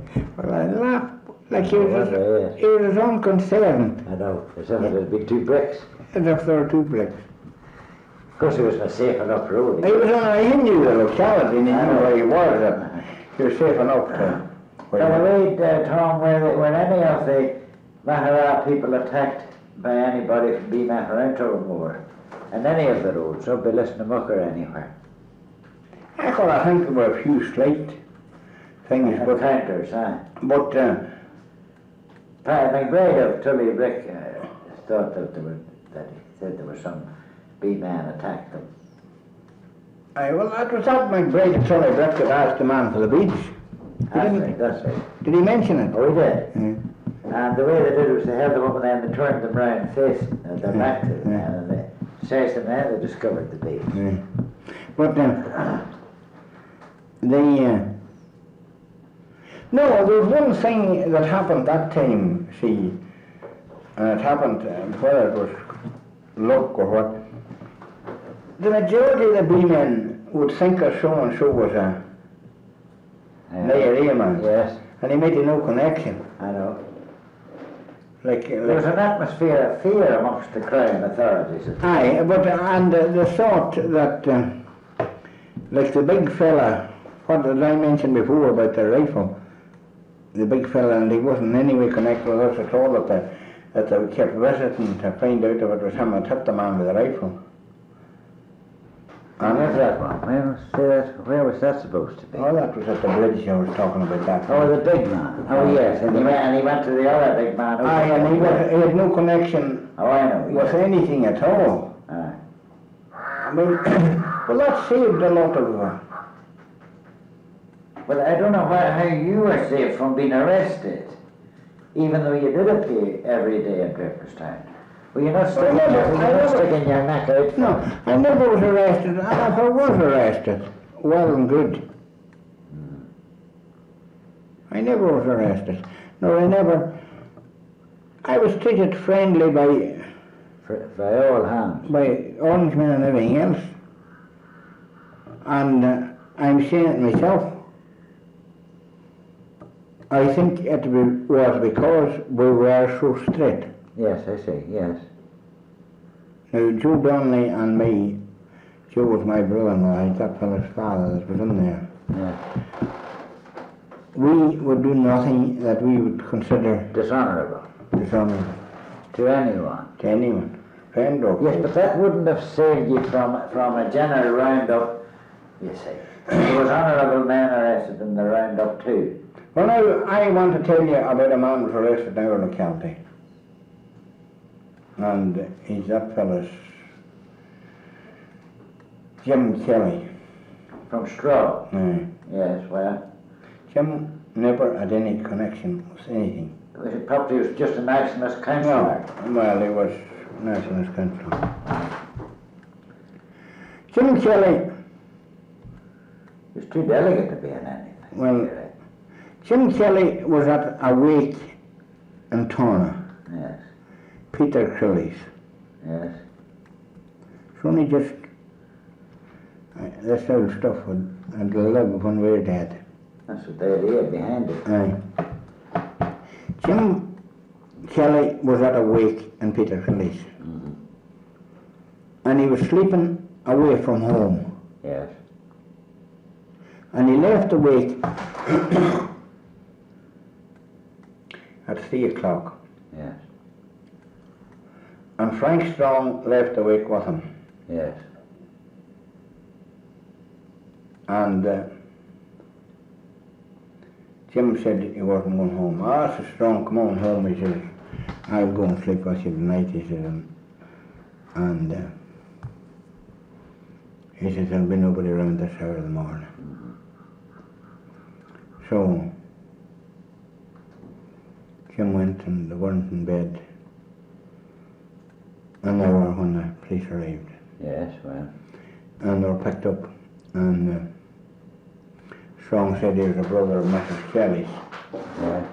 I laughed. Like he was his own concern, I know. As if there'd be 2 bricks. as if there were 2 bricks. Of course, it was a safe enough road. He knew the locality, and he knew where he was, and he was safe enough to. By the way, Tom, were any of the Mahara people attacked by anybody from Beemaharent or more? And any of the roads, up by Lisnamuck or anywhere? I think there were a few slight things, but Counters, huh? But McBride of Tully Brick thought that he said there was some B-man attacked them. well, that was that McBride at Tully Brick that asked the man for the beach. That's right. Did he mention it? Oh, he did. Yeah. And the way they did it was they held them up and then they turned them round facing their back to the man, and they chased them and they discovered the beach. Yeah. But no, there was one thing that happened that time, see, and it happened, whether it was luck or what. The majority of the B-men would think that so-and-so was a Mayor man, Yes, and he made no connection. I know. There There was an atmosphere of fear amongst the Crown authorities. aye, but the thought that, like the big fella, what did I mention before about the rifle, the big fella, and he wasn't in any way connected with us at all, that they kept visiting to find out if it was him that hit the man with the rifle. And where's that one? Where was that supposed to be? Oh, that was at the bridge I was talking about that. Oh, the big man. Oh, yes, and he went to the other big man. Aye, and he had no connection Oh, I know. with anything at all. Aye. I mean, well, that saved a lot of... Well, I don't know how you were safe from being arrested, even though you did appear every day in Draperstown. Were you not sticking, sticking your neck out? No, I never was arrested, and if I was arrested, well and good. I never was arrested. No, I was treated friendly by by all hands. by Orangemen and everything else. And I'm saying it myself. I think it was because we were so straight. Yes, I see, yes. Now, Joe Donnelly and me, Joe was my brother-in-law, he's that fella's father that was in there. Yeah. We would do nothing that we would consider Dishonourable dishonourable to anyone. to anyone, friend or Yes, foe. but that wouldn't have saved you from a general roundup, you see. There was honourable men arrested in the roundup too. Well, now, I want to tell you about a man who was arrested in our locality. And he's that fella's Jim Kelly. From Straw. Now, Yes, well, Jim never had any connection with anything. he probably was just a nationalist councillor. Well, he was nationalist councillor. Jim Kelly, He was too delicate to be in anything. Well- really. Jim Kelly was at a wake in Torna, Yes, Peter Crilley's. yes. It's only just this old stuff and the love when we're dead. That's what the idea behind it. Aye. Jim Kelly was at a wake in Peter Crilley's. And he was sleeping away from home. Yes, And he left the wake at 3 o'clock. yes, And Frank Strong left the wake with him. yes. And Jim said he wasn't going home. I said, Strong, come on home. He says, I'll go and sleep with you tonight, he said. And he says, there'll be nobody around this hour of the morning. So Jim went and they weren't in bed an hour when the police arrived. Yes, well, And they were picked up, and Strong said he was a brother of Mrs. Kelly's. yeah.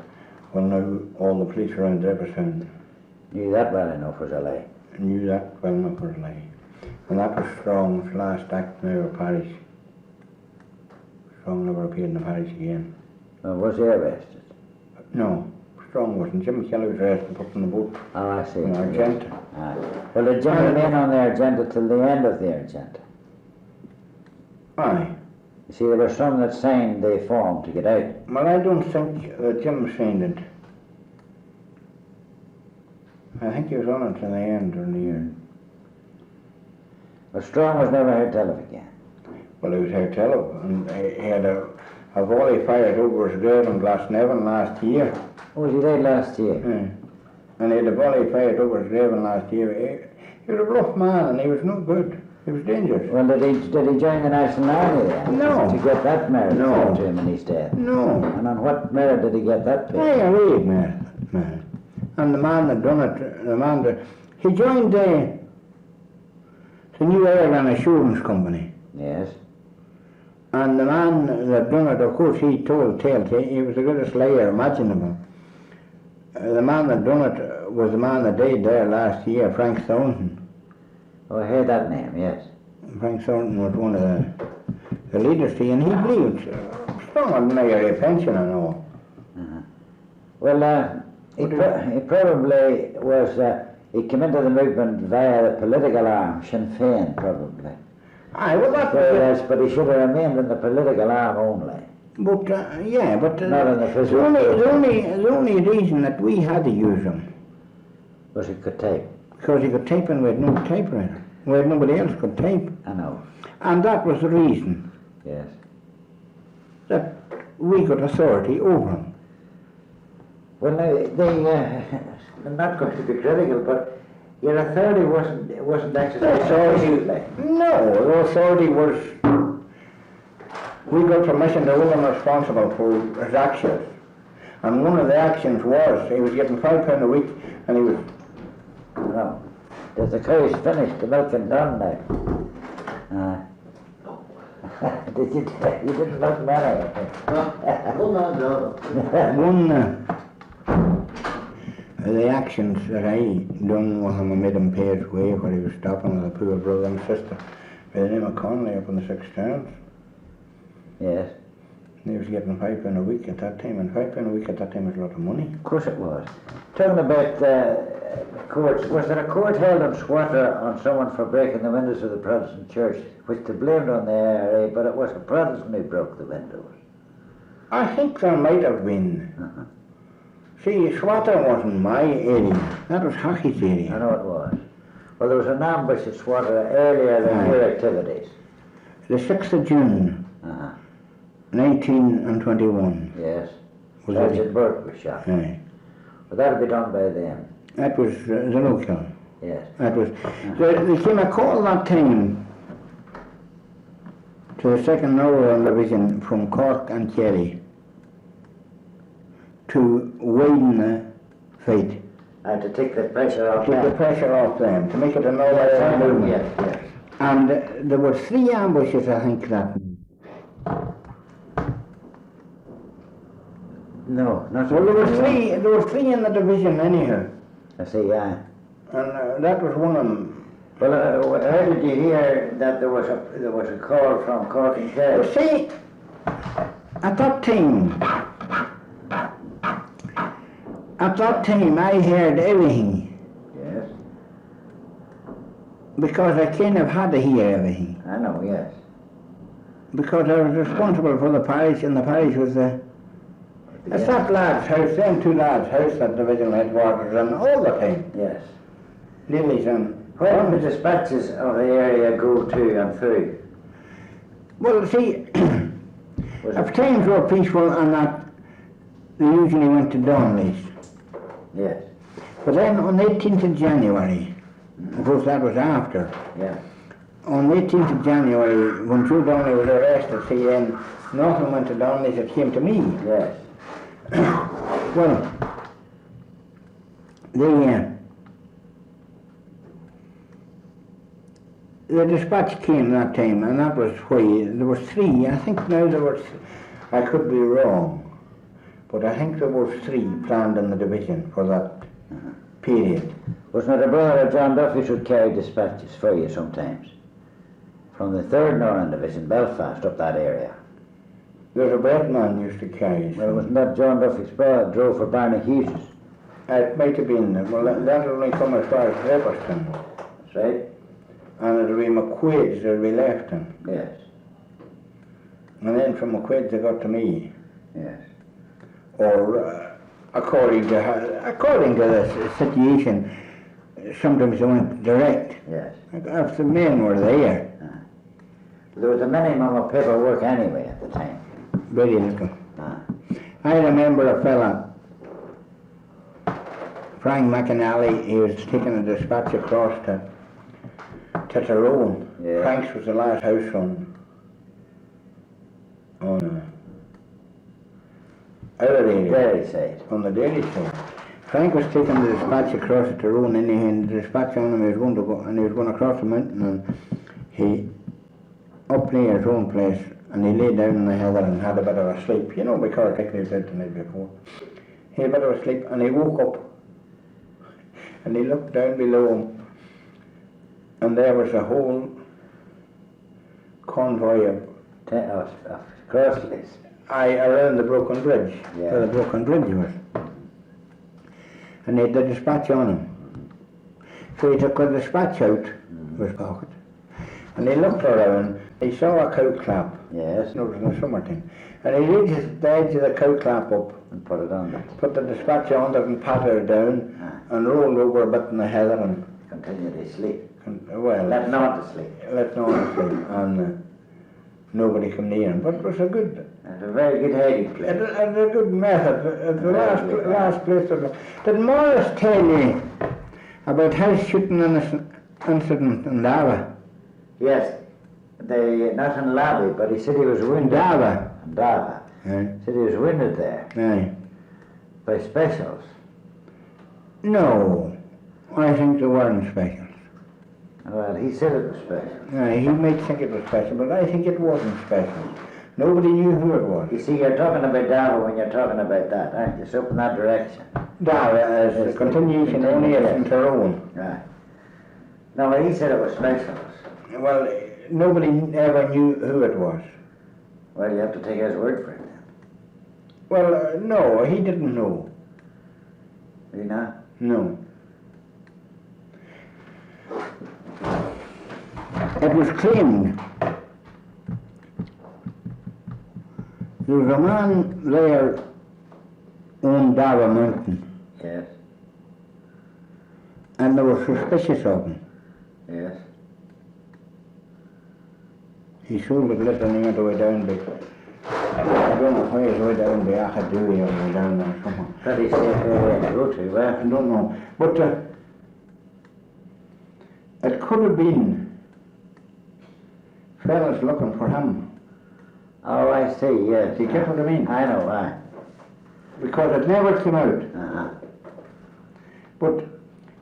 Well, now all the police around Everton Knew that well enough was a lie. knew that well enough was a lie. And that was Strong's last act in our parish. Strong never appeared in the parish again. Well, was he arrested? No, Strong wasn't. Jim Kelly was arrested and put in the boat Oh, I see. in Argenta. Aye. Well, the Jim remained on the agenda till the end of the agenda. Aye. You see, there were some that signed the form to get out. Well, I don't think that Jim signed it. I think he was on it to the end of the year. But Strong was never heard tell of again. Well, he was here tell and he had a volley fired over his grave in Glasnevin last year. Oh, was he dead last year? And he had a volley fired over his grave last year. He was a rough man and he was no good. He was dangerous. Well, did he join the National Army then? No. To get that merit No. given to him in his death? No. And on what merit did he get that I pay? read, man. And the man that done it, he joined the New Ireland Assurance Company. Yes. And the man that done it, of course, he told tales. He was the greatest liar imaginable. The man that done it was the man that died there last year, Frank Thornton. Oh, I heard that name, yes. Frank Thornton was one of the leaders, and he believed Strong on a pension and all. Well, he probably was, he came into the movement via the political arm, Sinn Féin, probably. Aye, well, that was it. But he should have remained in the political arm only. But, yeah, but Not in the physical. the only reason that we had to use him, Was he could type? because he could type and we had no typewriter. We had nobody else could type. I know, And that was the reason yes. that we got authority over him. Well, I'm not going to be critical, but your authority wasn't exercised absolutely. No, the authority was, we got permission to hold him responsible for his actions. And one of the actions was, he was getting £5 a week and he was, No. The cow's finished, the milking done now. You didn't look many. the actions that I done with him, I made him pay his way where he was stopping with a poor brother and sister by the name of Conley up in the 6 Towns. Yes. He was getting £5 a week at that time, and £5 a week at that time was a lot of money. Of course it was. Talking about courts, was there a court held on Swatter on someone for breaking the windows of the Protestant church, which they blamed on the IRA, but it was a Protestant who broke the windows? I think there might have been. Uh-huh. See, Swatter wasn't my area, that was Hockey's I area. know it was. Well, there was an ambush at Swatter earlier than your activities. The 6th of June, Uh-huh. 1921. Yes. Was Sergeant Burke was shot. Aye. But that'll be done by them. That was the local. Yes. That was. There came a call that time to the 2nd Northern Division from Cork and Kerry to widen the fight, And to take the pressure off take the them. pressure off them, to make it a Northern movement. Yes, yes. And there were 3 ambushes, I think, that. No, not Well, there were three in the division anyhow, I see, yeah. and that was one of them. Well, how did you hear that there was a call from Cork and You Kerry? see, at that time I heard everything, Yes, because I kind of had to hear everything, I know, yes. because I was responsible for the parish, and the parish was it's that lad's house, them 2 lads' house, that divisional headquarters, and all the time, Yes. Lily's and... Where did the dispatches of the area go to and through? Well, see, Was if it? times were peaceful and that, they usually went to Donnelly's. Yes, But then on the 18th of January, of course that was after, yeah. on the 18th of January, when Drew Donnelly was arrested, see, then nothing went to Donnelly's, it came to me. Yes, Well, the dispatch came that time, and that was why there was 3. I think now there was, I could be wrong, but I think there were 3 planned in the division for that period. wasn't it a brother of John Duffy should carry dispatches for you sometimes? From the 3rd Northern Division, Belfast, up that area. There's a bread man used to carry. Well, wasn't that John Duffy's brother drove for Barney Hughes? It might have been, well, that only come as far as Leopardstown, That's right? and it'll be McQuaid's, it'll be Lefton, Yes, and then from McQuaid's they got to me, yes. or according to the situation, sometimes they went direct. Yes. If the men were there, There was a minimum of paperwork anyway at the time. very little. Ah. I remember a fella, Frank McAnally, he was taking a dispatch across to Tyrone. Yeah. Frank's was the last house on our area, Very safe. on the dairy side. Frank was taking the dispatch across to Tyrone, and he had the dispatch on him, he was going to go, and he was going across the mountain, and he, up near his own place, and he lay down in the heather and had a bit of a sleep, you know, because he was out the night before. He had a bit of a sleep, and he woke up, and he looked down below him, and there was a whole convoy of Crosleys. around the broken bridge, Yeah. where the broken bridge was. And he had the dispatch on him. So he took the dispatch out of his pocket, and he looked around, he saw a cow clap, Yes, it was in the summertime, and he reached the edge of the cow clap up, and put it on there. put the dispatch on it and patted it down, and rolled over a bit in the heather and, Continue to sleep. well, Let no one to sleep. let no one sleep, and nobody come near him. But it was a good, It's a very good hiding it place. was a good method. The last place of it. Did Morris tell you about house shooting incident in Dava? Yes, not in Labby, but he said he was wounded. Dava. In Dava. Aye. Said he was wounded there Aye. by specials. No, I think they weren't specials. Well, he said it was special. Aye, he might think it was special, but I think it wasn't special. Nobody knew who it was. You see, you're talking about Darwin when you're talking about that, aren't you? It's up in that direction. As a continuation only as in Tyrone. Right. No, but he said it was specials. Well, nobody ever knew who it was. Well, you have to take his word for it then. Well, no, he didn't know. You know? No. It was claimed there was a man there on Dara Mountain, Yes. and they were suspicious of him. Yes. He sold it little and he went away down the, I don't know where he's way down the Achadui or way down there somewhere. Pretty safe area to go to, I well. don't know. But it could have been fellas looking for him. Oh, I see, yes. Do you get what I mean? I know, why. Because it never came out. Uh-huh. But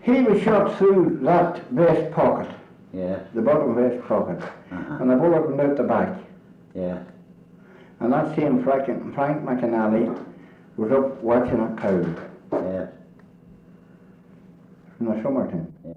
he was shot through that vest pocket, Yes. the bottom vest pocket, Uh-huh. and the bullet went out the back. Yes. And that same Frank McAnally was up watching a cow Yes. in the summertime. Yeah.